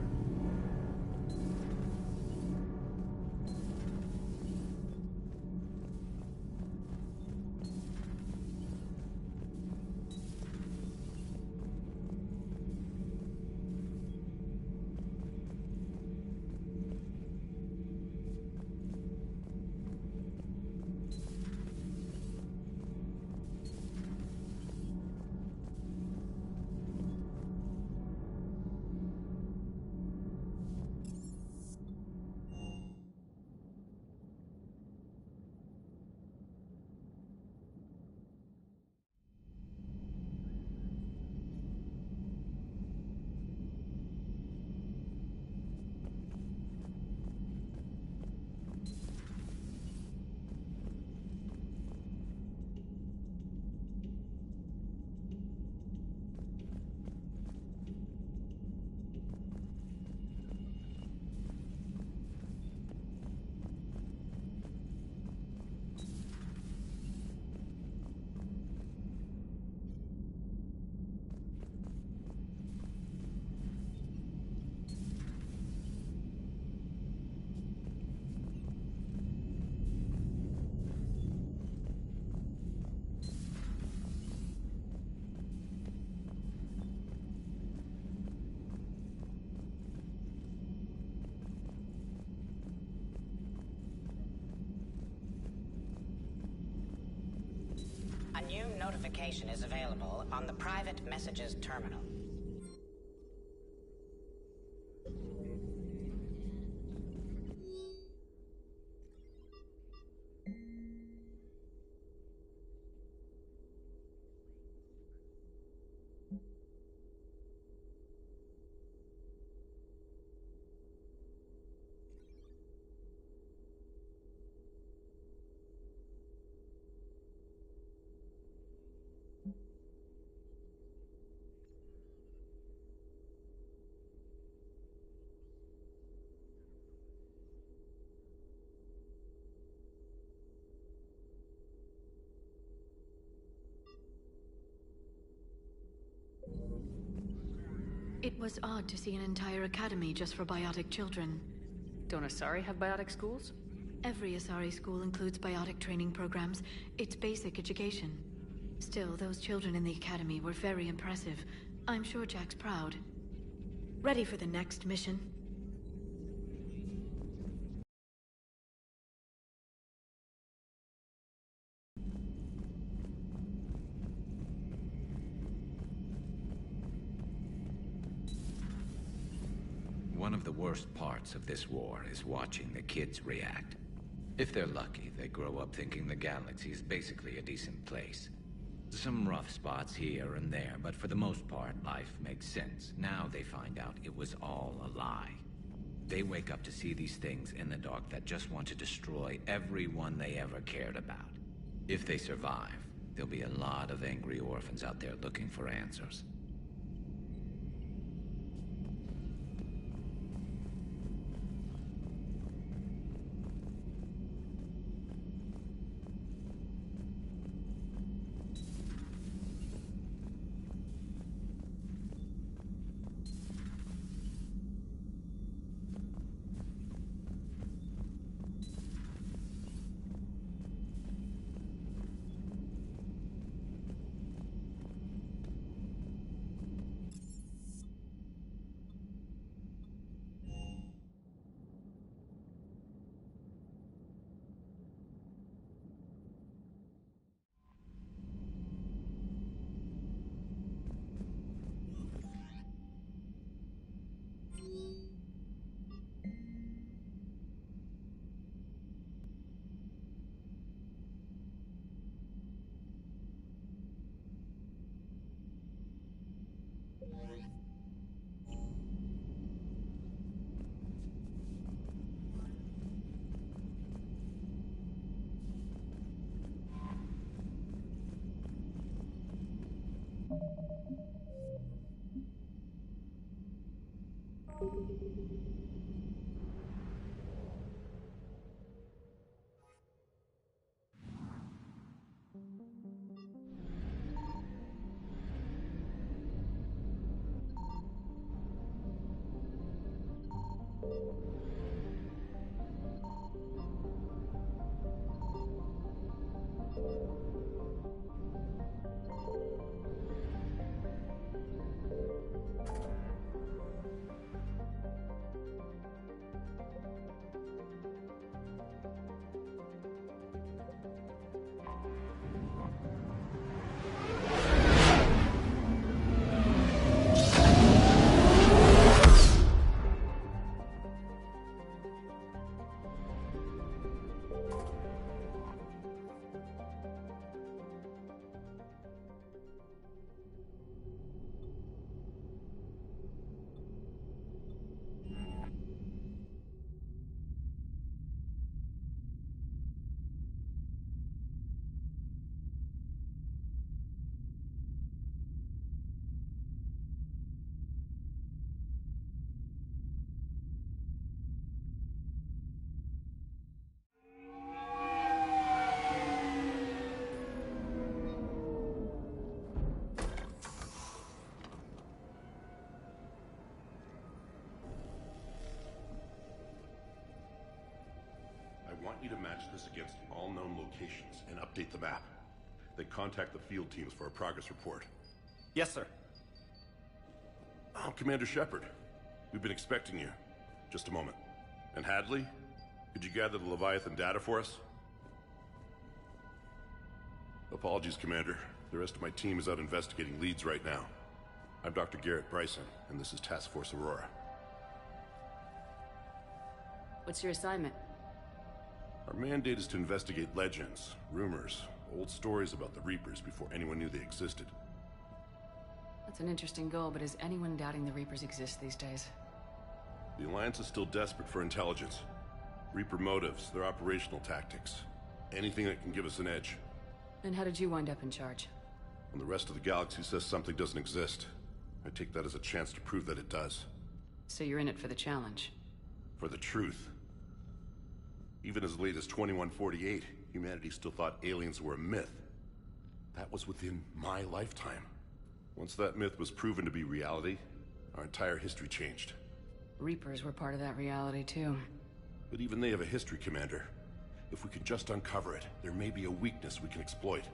A: notification is available on the private messages terminal.
F: It was odd to see an entire academy just for biotic children.
B: Don't Asari have biotic schools?
F: Every Asari school includes biotic training programs. It's basic education. Still, those children in the academy were very impressive. I'm sure Jack's proud. Ready for the next mission?
N: One of the worst parts of this war is watching the kids react. If they're lucky, they grow up thinking the galaxy is basically a decent place. Some rough spots here and there, but for the most part, life makes sense. Now they find out it was all a lie. They wake up to see these things in the dark that just want to destroy everyone they ever cared about. If they survive, there'll be a lot of angry orphans out there looking for answers.
V: I want you to match this against all known locations and update the map. Then contact the field teams for a progress report.
K: Yes, sir.
V: Oh, Commander Shepard. We've been expecting you. Just a moment. And Hadley, could you gather the Leviathan data for us? Apologies, Commander.
C: The rest of my team is out investigating leads right now. I'm Dr. Garrett Bryson, and this is Task Force Aurora.
B: What's your assignment?
C: Our mandate is to investigate legends, rumors, old stories about the Reapers before anyone knew they existed.
B: That's an interesting goal, but is anyone doubting the Reapers exist these days?
C: The Alliance is still desperate for intelligence. Reaper motives, their operational tactics. Anything that can give us an edge.
B: And how did you wind up in charge?
C: When the rest of the galaxy says something doesn't exist, I take that as a chance to prove that it does.
B: So you're in it for the challenge?
C: For the truth. Even as late as 2148, humanity still thought aliens were a myth. That was within my lifetime. Once that myth was proven to be reality, our entire history changed.
B: Reapers were part of that reality, too.
C: But even they have a history, Commander. If we can just uncover it, there may be a weakness we can exploit.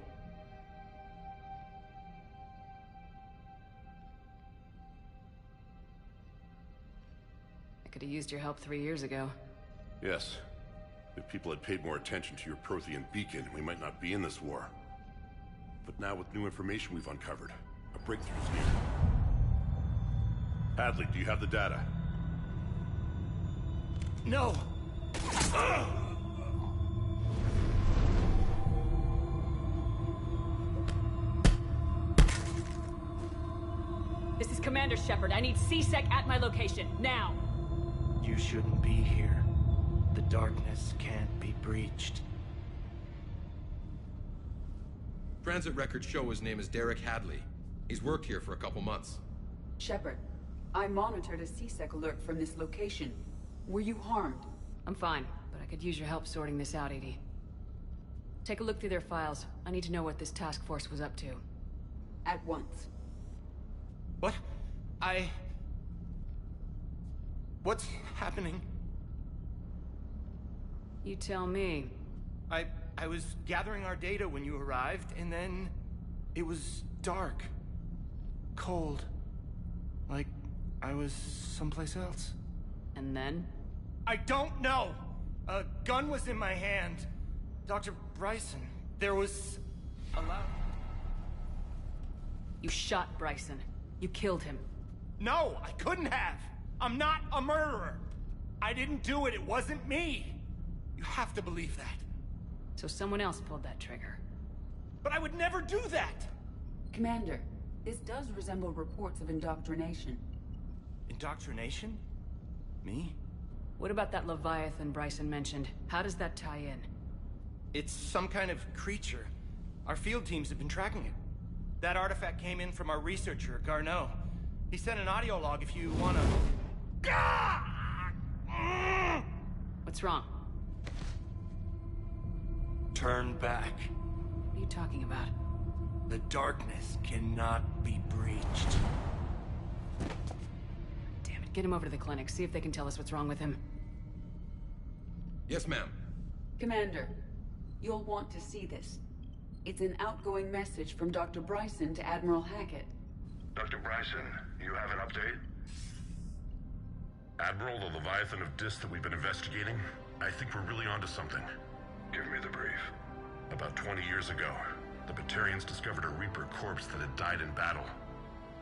B: I could have used your help 3 years ago.
C: Yes. If people had paid more attention to your Prothean beacon, we might not be in this war. But now with new information we've uncovered, a breakthrough's near. Hadley, do you have the data?
S: No!
B: This is Commander Shepard. I need C-Sec at my location, now!
S: You shouldn't be here. The darkness can't be breached.
O: Transit records show his name is Derek Hadley. He's worked here for a couple months.
W: Shepard, I monitored a C-Sec alert from this location. Were you harmed?
B: I'm fine, but I could use your help sorting this out, Edie. Take a look through their files. I need to know what this task force was up to.
W: At once.
S: What? What's happening?
B: You tell me.
S: I was gathering our data when you arrived, and then it was dark. Cold. Like I was someplace else.
B: And then?
S: I don't know! A gun was in my hand. Dr. Bryson, there was a loud...
B: You shot Bryson. You killed him.
S: No, I couldn't have! I'm not a murderer! I didn't do it, it wasn't me! You have to believe that.
B: So someone else pulled that trigger.
S: But I would never do that!
W: Commander, this does resemble reports of indoctrination.
S: Indoctrination? Me?
B: What about that Leviathan Bryson mentioned? How does that tie in?
S: It's some kind of creature. Our field teams have been tracking it. That artifact came in from our researcher, Garneau. He sent an audio log if you wanna...
B: What's wrong?
S: Turn back.
B: What are you talking about?
S: The darkness cannot be breached.
B: Damn it, get him over to the clinic. See if they can tell us what's wrong with him.
O: Yes, ma'am.
W: Commander, you'll want to see this. It's an outgoing message from Dr. Bryson to Admiral Hackett.
V: Dr. Bryson, you have an update?
C: Admiral, the Leviathan of Dis that we've been investigating, I think we're really onto something.
V: Give me the brief.
C: About 20 years ago, the Batarians discovered a Reaper corpse that had died in battle.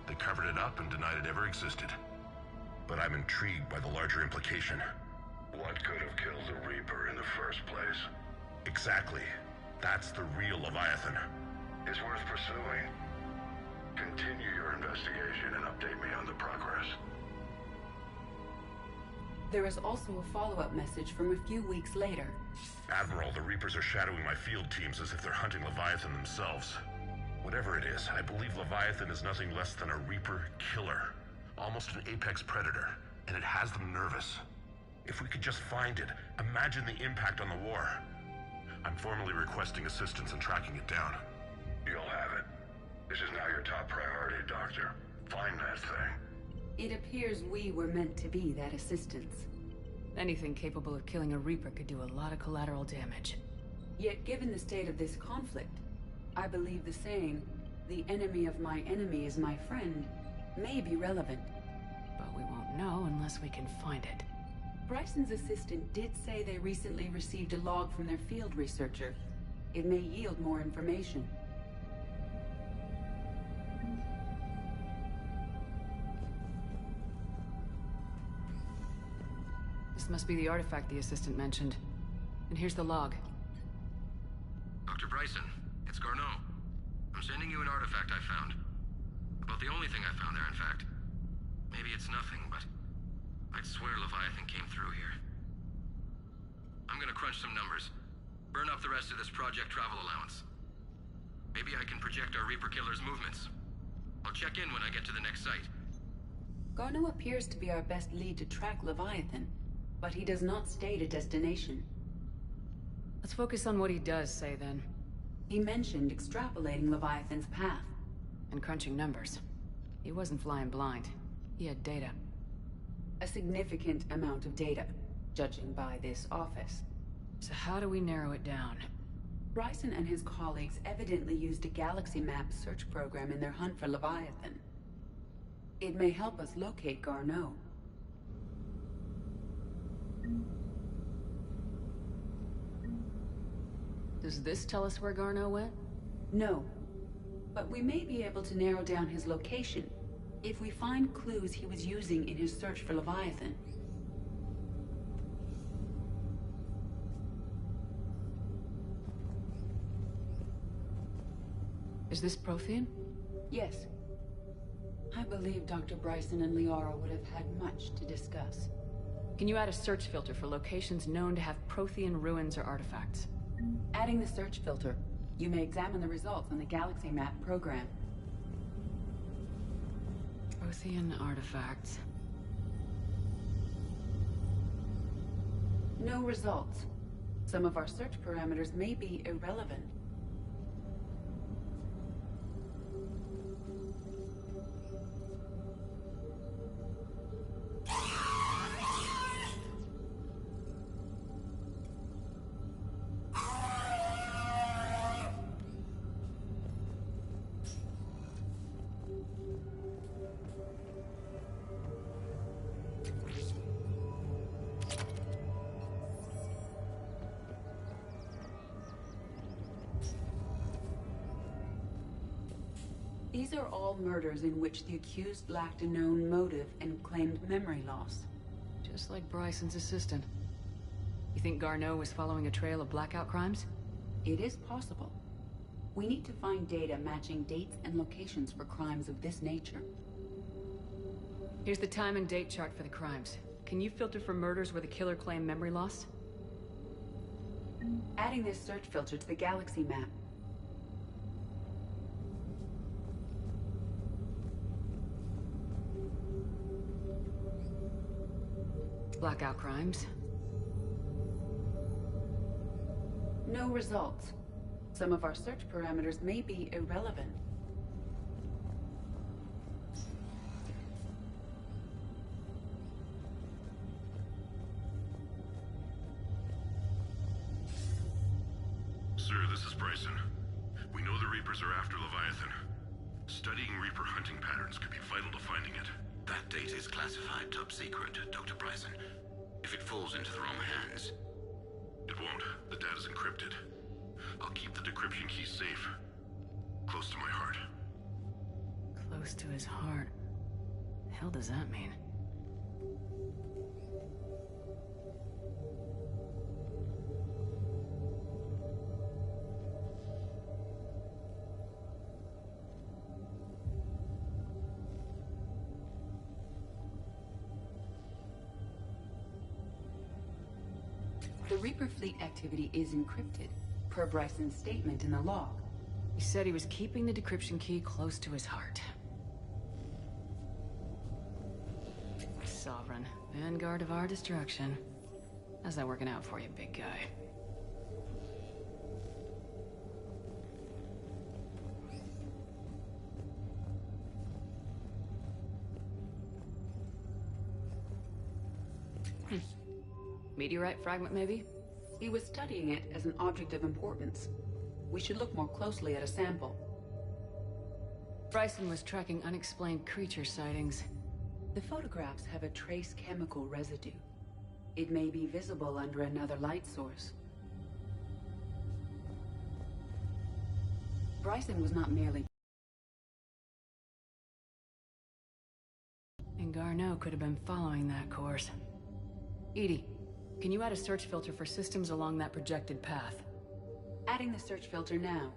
C: They covered it up and denied it ever existed. But I'm intrigued by the larger implication.
V: What could have killed the Reaper in the first place?
C: Exactly. That's the real Leviathan.
V: It's worth pursuing. Continue your investigation and update me on the progress.
W: There is also a follow-up message from a few weeks later.
C: Admiral, the Reapers are shadowing my field teams as if they're hunting Leviathan themselves. Whatever it is, I believe Leviathan is nothing less than a Reaper killer. Almost an apex predator, and it has them nervous. If we could just find it, imagine the impact on the war. I'm formally requesting assistance in tracking it down.
V: You'll have it. This is now your top priority, Doctor. Find that thing.
W: It appears we were meant to be that assistance.
B: Anything capable of killing a Reaper could do a lot of collateral damage.
W: Yet given the state of this conflict, I believe the saying, "The enemy of my enemy is my friend," may be relevant.
B: But we won't know unless we can find it.
W: Bryson's assistant did say they recently received a log from their field researcher. It may yield more information.
B: must be the artifact the assistant mentioned. And here's the log.
O: Dr. Bryson, it's Garneau. I'm sending you an artifact I found. About the only thing I found there, in fact. Maybe it's nothing, but I'd swear Leviathan came through here. I'm gonna crunch some numbers. Burn up the rest of this Project Travel allowance. Maybe I can project our Reaper Killer's movements. I'll check in when I get to the next site.
W: Garneau appears to be our best lead to track Leviathan, but he does not state a destination.
B: Let's focus on what he does say, then.
W: He mentioned extrapolating Leviathan's path.
B: And crunching numbers. He wasn't flying blind. He had data.
W: A significant amount of data, judging by this office.
B: So how do we narrow it down?
W: Bryson and his colleagues evidently used a galaxy map search program in their hunt for Leviathan. It may help us locate Garneau.
B: Does this tell us where Garneau went?
W: No, but we may be able to narrow down his location if we find clues he was using in his search for Leviathan.
B: Is this Prothean?
W: Yes. I believe Dr. Bryson and Liara would have had much to discuss.
B: Can you add a search filter for locations known to have Prothean ruins or artifacts?
W: Adding the search filter, you may examine the results on the galaxy map program.
B: Prothean artifacts.
W: No results. Some of our search parameters may be irrelevant. These are all murders in which the accused lacked a known motive and claimed memory loss.
B: Just like Bryson's assistant. You think Garneau was following a trail of blackout crimes?
W: It is possible. We need to find data matching dates and locations for crimes of this nature.
B: Here's the time and date chart for the crimes. Can you filter for murders where the killer claimed memory loss?
W: Adding this search filter to the galaxy map.
B: Blackout crimes.
W: No results. Some of our search parameters may be irrelevant.
C: Sir, this is Bryson. We know the Reapers are after Leviathan. Studying Reaper hunting patterns could be vital to finding it.
N: That data is classified top secret, Dr. Bryson. If it falls into the wrong hands...
C: It won't. The data's encrypted. I'll keep the decryption key safe. Close to my heart.
B: Close to his heart. The hell does that mean?
W: The Reaper fleet activity is encrypted, per Bryson's statement in the log.
B: He said he was keeping the decryption key close to his heart. Sovereign, vanguard of our destruction. How's that working out for you, big guy? Meteorite fragment, maybe?
W: He was studying it as an object of importance. We should look more closely at a sample.
B: Bryson was tracking unexplained creature sightings.
W: The photographs have a trace chemical residue. It may be visible under another light source. Bryson was not merely...
B: And Garneau could have been following that course. Edie, Can you add a search filter for systems along that projected path?
W: Adding the search filter now.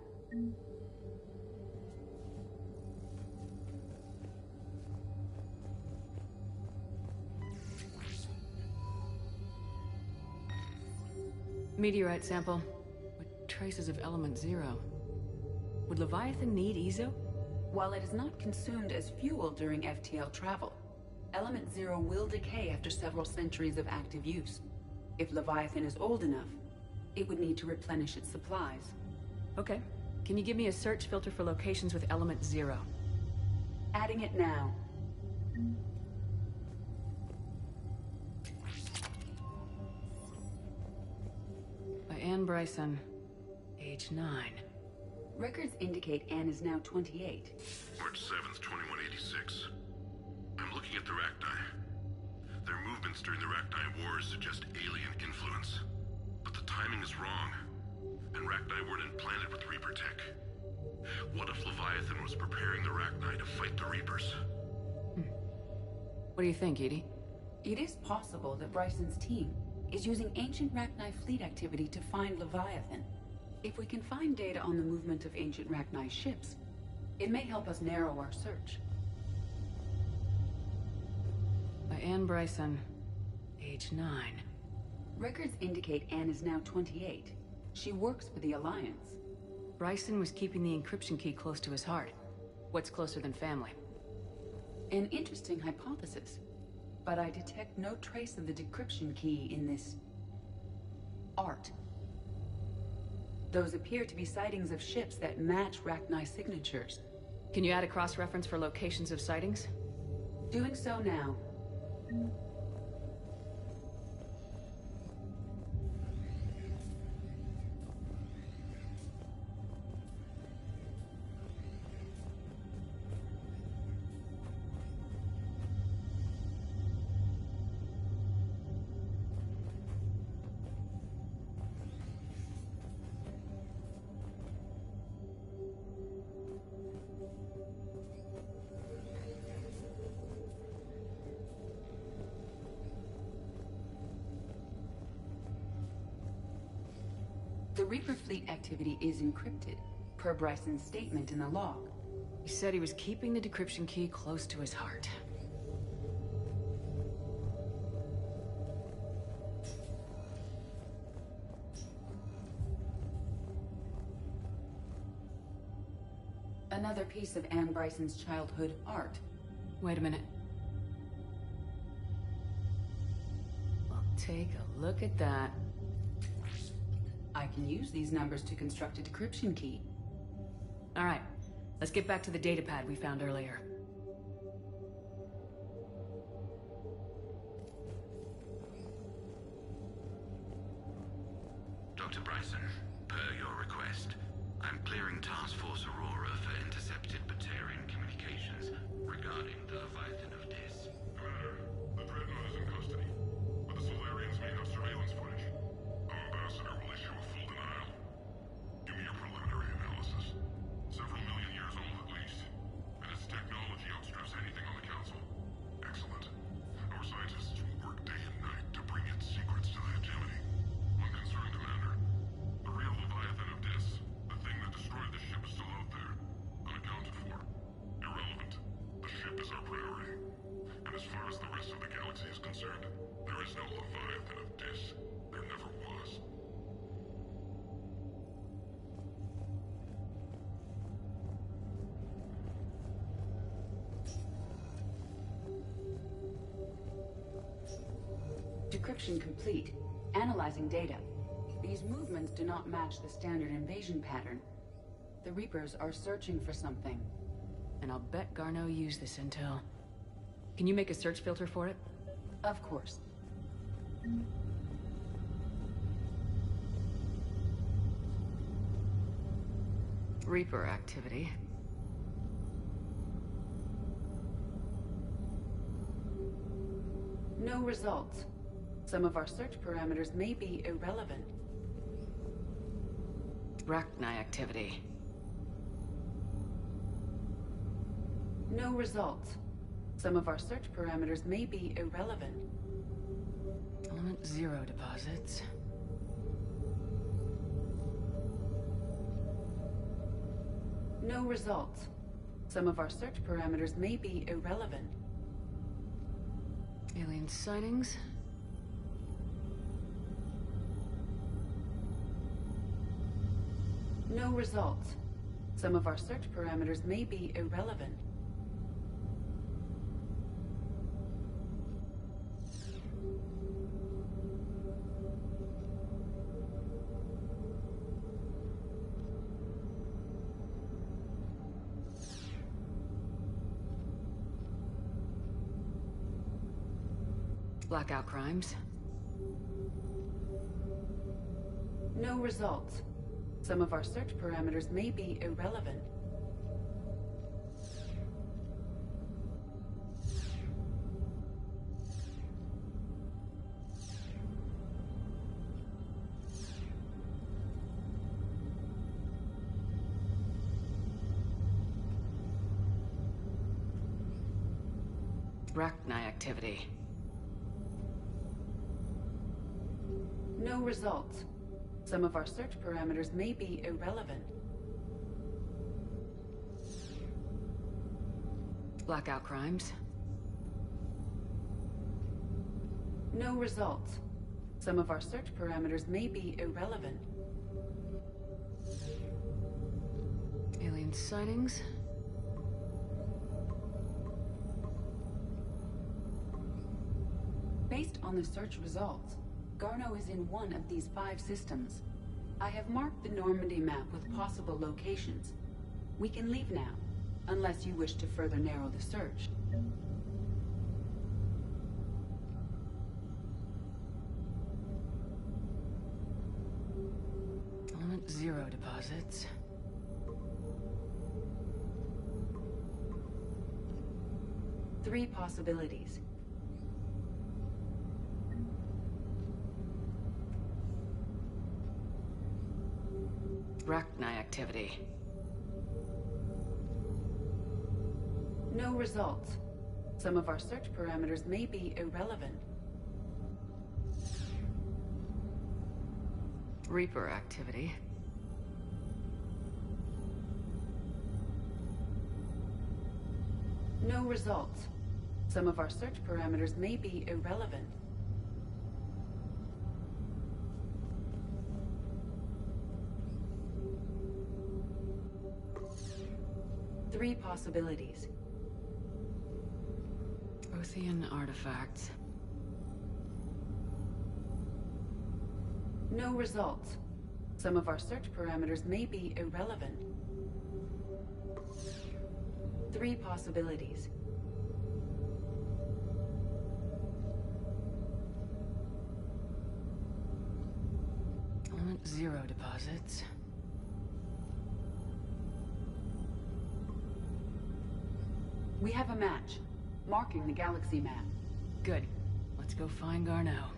B: Meteorite sample with traces of element 0. Would Leviathan need Ezo?
W: While it is not consumed as fuel during FTL travel, Element 0 will decay after several centuries of active use. If Leviathan is old enough, it would need to replenish its supplies.
B: Okay. Can you give me a search filter for locations with element 0?
W: Adding it now.
B: By Anne Bryson, age 9.
W: Records indicate Anne is now 28.
C: March 7th, 2186. I'm looking at the Rachni. Their movements during the Rachni Wars suggest alien influence. But the timing is wrong. And Rachni weren't implanted with Reaper tech. What if Leviathan was preparing the Rachni to fight the Reapers?
B: What do you think, Edie?
W: It is possible that Bryson's team is using ancient Rachni fleet activity to find Leviathan. If we can find data on the movement of ancient Rachni ships, it may help us narrow our search.
B: By Anne Bryson, age 9.
W: Records indicate Anne is now 28. She works for the Alliance.
B: Bryson was keeping the encryption key close to his heart. What's closer than family?
W: An interesting hypothesis, but I detect no trace of the decryption key in this art. Those appear to be sightings of ships that match Rachni signatures.
B: Can you add a cross-reference for locations of sightings?
W: Doing so now. The Reaper fleet activity is encrypted, per Bryson's statement in the log.
B: He said he was keeping the decryption key close to his heart.
W: Another piece of Anne Bryson's childhood art.
B: Wait a minute. Well, take a look at that.
W: I can use these numbers to construct a decryption key.
B: All right, let's get back to the datapad we found earlier.
N: Dr. Bryson, per your request, I'm clearing Task Force Aurora for intercepted Batarian communications regarding the Leviathan of Dis.
C: Commander, the Dreadnought is in custody, but the Solarians may have surveillance footage. Our ambassador will issue a full denial. Give me your preliminary analysis. Several million years old at least, and its technology outstrips anything on the Council. Excellent. Our scientists will work day and night to bring its secrets to the hegemony. One concern, Commander. The real Leviathan of Dis, the thing that destroyed the ship, is still out there, unaccounted for. Irrelevant. The ship is our priority. And as far as the rest of the galaxy is concerned, there is no Leviathan of Dis. There never was.
W: Decryption complete. Analyzing data. These movements do not match the standard invasion pattern. The Reapers are searching for something.
B: And I'll bet Garneau used this intel. Can you make a search filter for it?
W: Of course.
B: Reaper activity.
W: No results. Some of our search parameters may be irrelevant.
B: Rachni activity.
W: No results. Some of our search parameters may be irrelevant.
B: Element 0 deposits.
W: No results. Some of our search parameters may be irrelevant.
B: Alien sightings.
W: No results. Some of our search parameters may be irrelevant.
B: Blackout crimes.
W: No results. Some of our search parameters may be irrelevant.
B: Rachni activity.
W: No results. Some of our search parameters may be irrelevant.
B: Blackout crimes.
W: No results. Some of our search parameters may be irrelevant.
B: Alien sightings.
W: Based on the search results, Garneau is in one of these 5 systems. I have marked the Normandy map with possible locations. We can leave now, unless you wish to further narrow the search.
B: Element 0 deposits.
W: Three possibilities.
B: Rachni activity.
W: No results. Some of our search parameters may be irrelevant.
B: Reaper activity.
W: No results. Some of our search parameters may be irrelevant. Three possibilities.
B: Othian artifacts.
W: No results. Some of our search parameters may be irrelevant. Three possibilities.
B: Element 0 deposits.
W: We have a match, marking the galaxy map.
B: Good. Let's go find Garneau.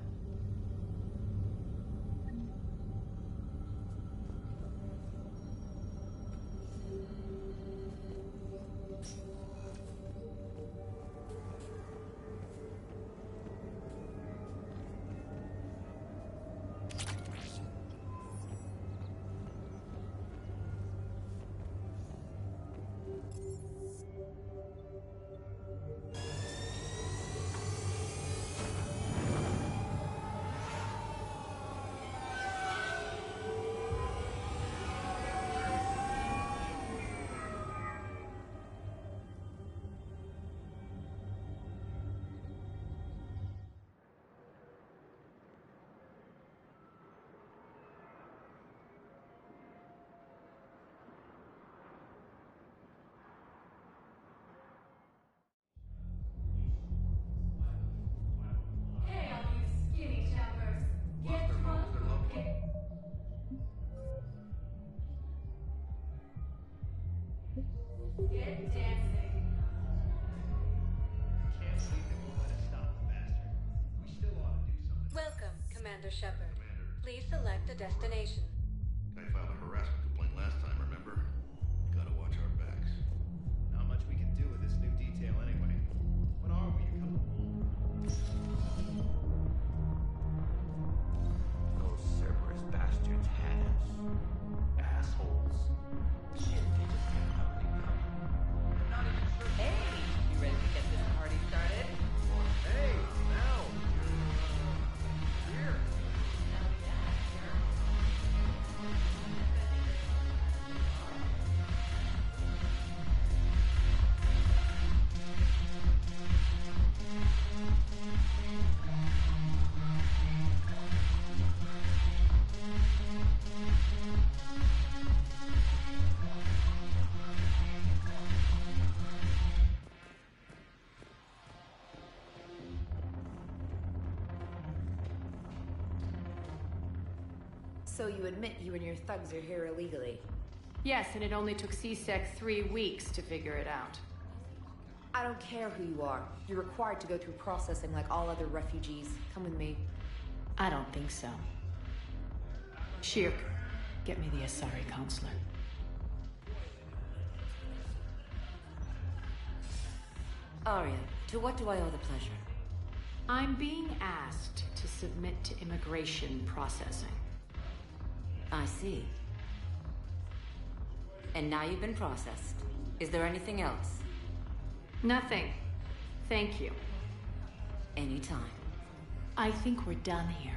I: Get dancing. Can't believe they won't let us stop the bastard. We still ought to do something.
L: Welcome, Commander Shepard. Please select a destination.
P: I filed a harassment complaint last time, remember? Gotta watch our backs.
I: Not much we can do with this new detail anyway. What are we, a couple
D: So you admit you and your thugs are here illegally?
H: Yes, and it only took CSEC 3 weeks to figure it out.
D: I don't care who you are. You're required to go through processing like all other refugees. Come with me.
H: I don't think so. Shirk, get me the Asari counselor.
J: Arya, to what do I owe the pleasure?
H: I'm being asked to submit to immigration processing.
J: I see. And now you've been processed. Is there anything else?
H: Nothing. Thank you.
J: Anytime.
H: I think we're done here.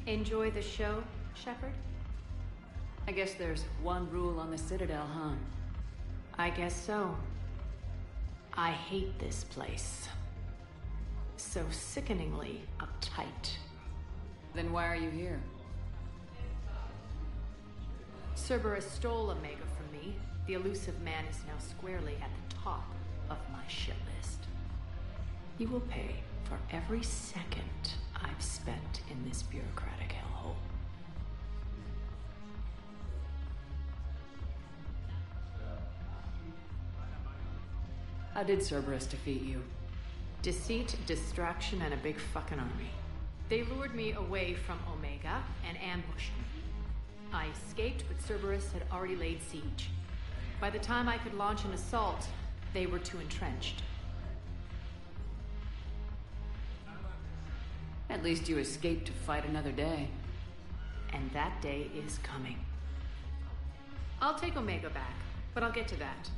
H: Enjoy the show, Shepard?
B: I guess there's one rule on the Citadel, huh?
H: I guess so. I hate this place. So sickeningly uptight.
B: Then why are you here?
H: Cerberus stole Omega from me. The elusive man is now squarely at the top of my shit list. You will pay for every second I've spent in this bureaucratic hellhole.
B: How did Cerberus defeat you?
H: Deceit, distraction, and a big fucking army. They lured me away from Omega and ambushed me. I escaped, but Cerberus had already laid siege. By the time I could launch an assault, they were too entrenched.
B: At least you escaped to fight another day.
H: And that day is coming. I'll take Omega back, but I'll get to that.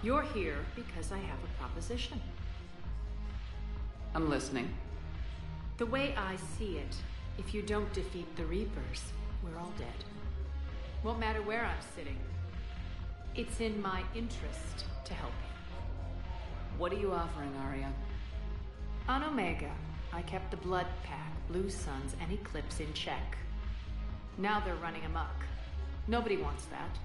H: You're here because I have a proposition.
B: I'm listening.
H: The way I see it, if you don't defeat the Reapers, we're all dead. Won't matter where I'm sitting. It's in my interest to help you.
B: What are you offering, Arya?
H: On Omega, I kept the Blood Pack, Blue Suns, and Eclipse in check. Now they're running amok. Nobody wants that.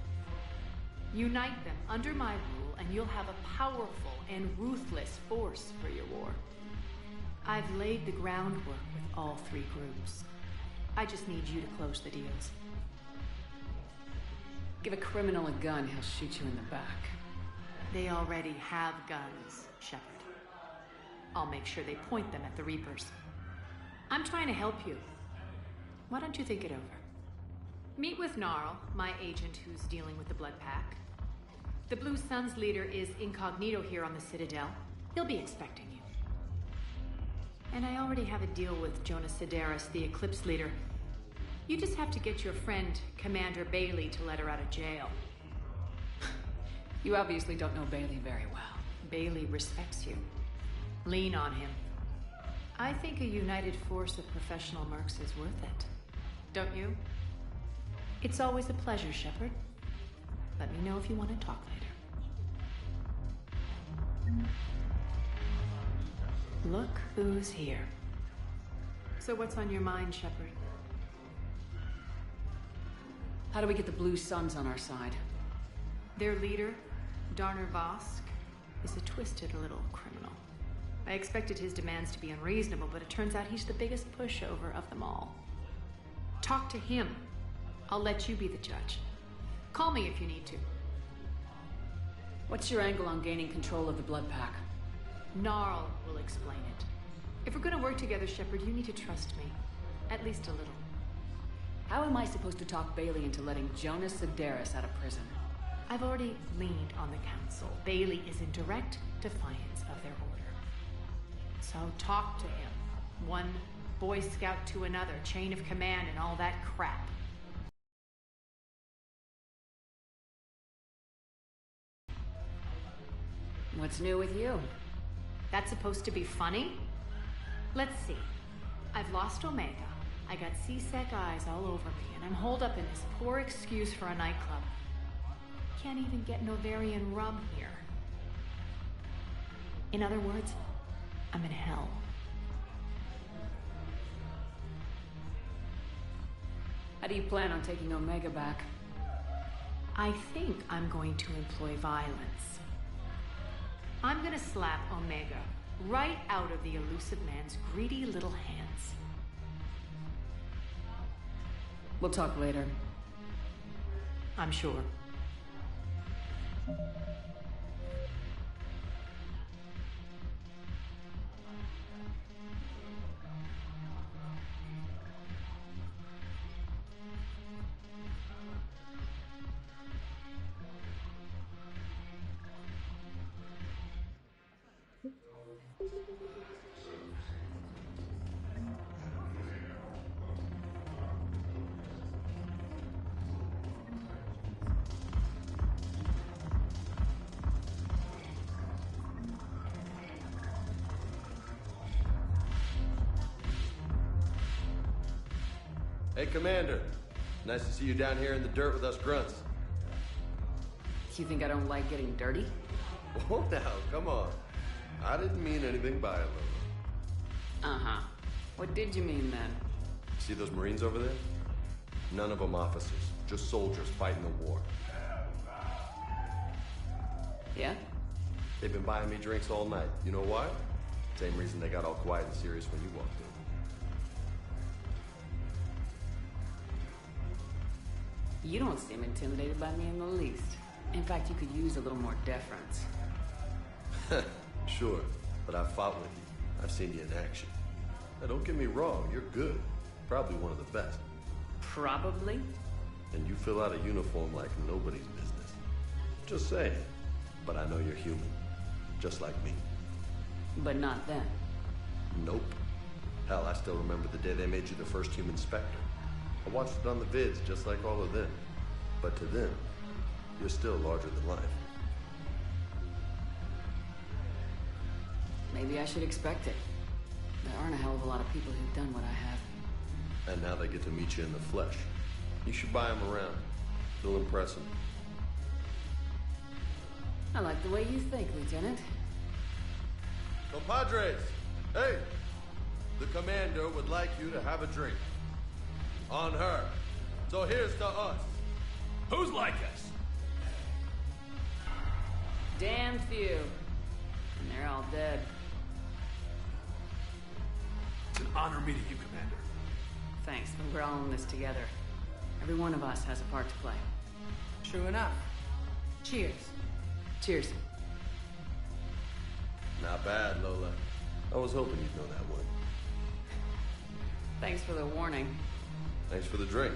H: Unite them under my rule, and you'll have a powerful and ruthless force for your war. I've laid the groundwork with all 3 groups. I just need you to close the deals.
B: Give a criminal a gun, he'll shoot you in the back.
H: They already have guns, Shepard. I'll make sure they point them at the Reapers. I'm trying to help you. Why don't you think it over? Meet with Gnarl, my agent who's dealing with the Blood Pack. The Blue Suns leader is incognito here on the Citadel. He'll be expecting you. And I already have a deal with Jonas Sidaris, the Eclipse leader. You just have to get your friend, Commander Bailey, to let her out of jail.
B: You obviously don't know Bailey very well.
H: Bailey respects you. Lean on him. I think a united force of professional mercs is worth it. Don't you? It's always a pleasure, Shepard. Let me know if you want to talk later. Look who's here. So what's on your mind, Shepard?
B: How do we get the Blue Suns on our side?
H: Their leader, Darner Vosk, is a twisted little criminal. I expected his demands to be unreasonable, but it turns out he's the biggest pushover of them all. Talk to him. I'll let you be the judge. Call me if you need to.
B: What's your angle on gaining control of the Blood Pack?
H: Gnarl will explain it. If we're gonna work together, Shepard, you need to trust me. At least a little.
B: How am I supposed to talk Bailey into letting Jonas Sidaris out of prison?
H: I've already leaned on the council. Bailey is in direct defiance of their order. So talk to him. One Boy Scout to another, chain of command and all that crap.
B: What's new with you?
H: That's supposed to be funny? Let's see. I've lost Omega. I got CSEC eyes all over me, and I'm holed up in this poor excuse for a nightclub. Can't even get Novarian rum here. In other words, I'm in hell.
B: How do you plan on taking Omega back?
H: I think I'm going to employ violence. I'm gonna slap Omega right out of the elusive man's greedy little hands.
B: We'll talk later.
H: I'm sure.
U: Hey, Commander. Nice to see you down here in the dirt with us grunts.
B: You think I don't like getting dirty?
U: Oh, now, come on. I didn't mean anything by it, Lola.
B: Uh-huh. What did you mean, then?
U: See those Marines over there? None of them officers, just soldiers fighting the war.
B: Yeah?
U: They've been buying me drinks all night. You know why? Same reason they got all quiet and serious when you walked in.
B: You don't seem intimidated by me in the least. In fact, you could use a little more deference.
U: Sure, but I've fought with you. I've seen you in action. Now, don't get me wrong, you're good. Probably one of the best.
B: Probably?
U: And you fill out a uniform like nobody's business. Just saying. But I know you're human. Just like me.
B: But not then.
U: Nope. Hell, I still remember the day they made you the first human Spectre. I watched it on the vids, just like all of them. But to them, you're still larger than life.
B: Maybe I should expect it. There aren't a hell of a lot of people who've done what I have.
U: And now they get to meet you in the flesh. You should buy them around. They'll impress them.
B: I like the way you think, Lieutenant.
U: Compadres! Hey! The commander would like you to have a drink. On her. So here's to us.
M: Who's like us?
B: Damn few. And they're all dead.
M: It's an honor meeting you, Commander.
B: Thanks, but we're all in this together. Every one of us has a part to play.
H: True enough. Cheers.
B: Cheers.
U: Not bad, Lola. I was hoping you'd know that one.
B: Thanks for the warning.
U: Thanks for the drink.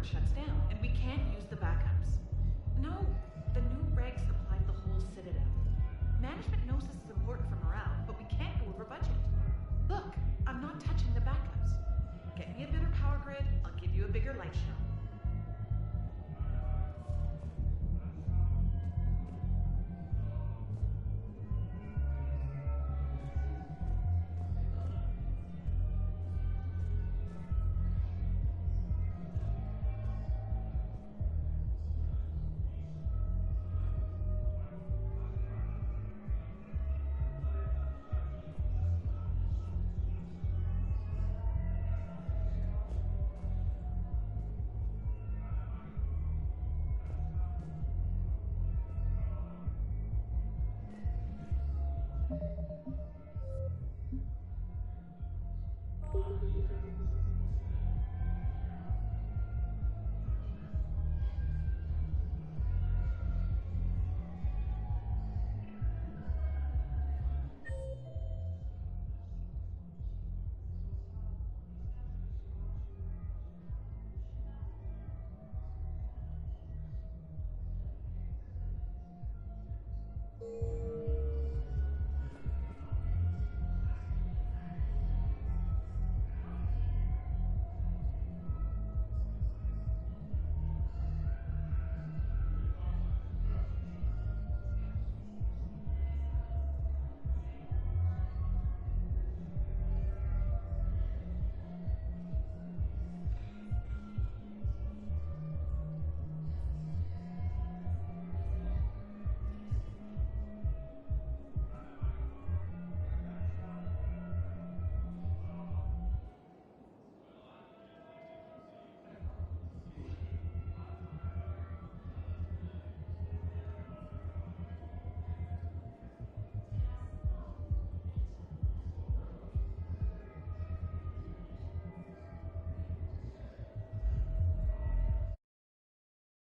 H: Shuts down, and we can't use the backups. No, the new regs apply to the whole Citadel. Management knows this is important for morale, but we can't go over budget. Look, I'm not touching the backups. Get me a better power grid, I'll give you a bigger light show.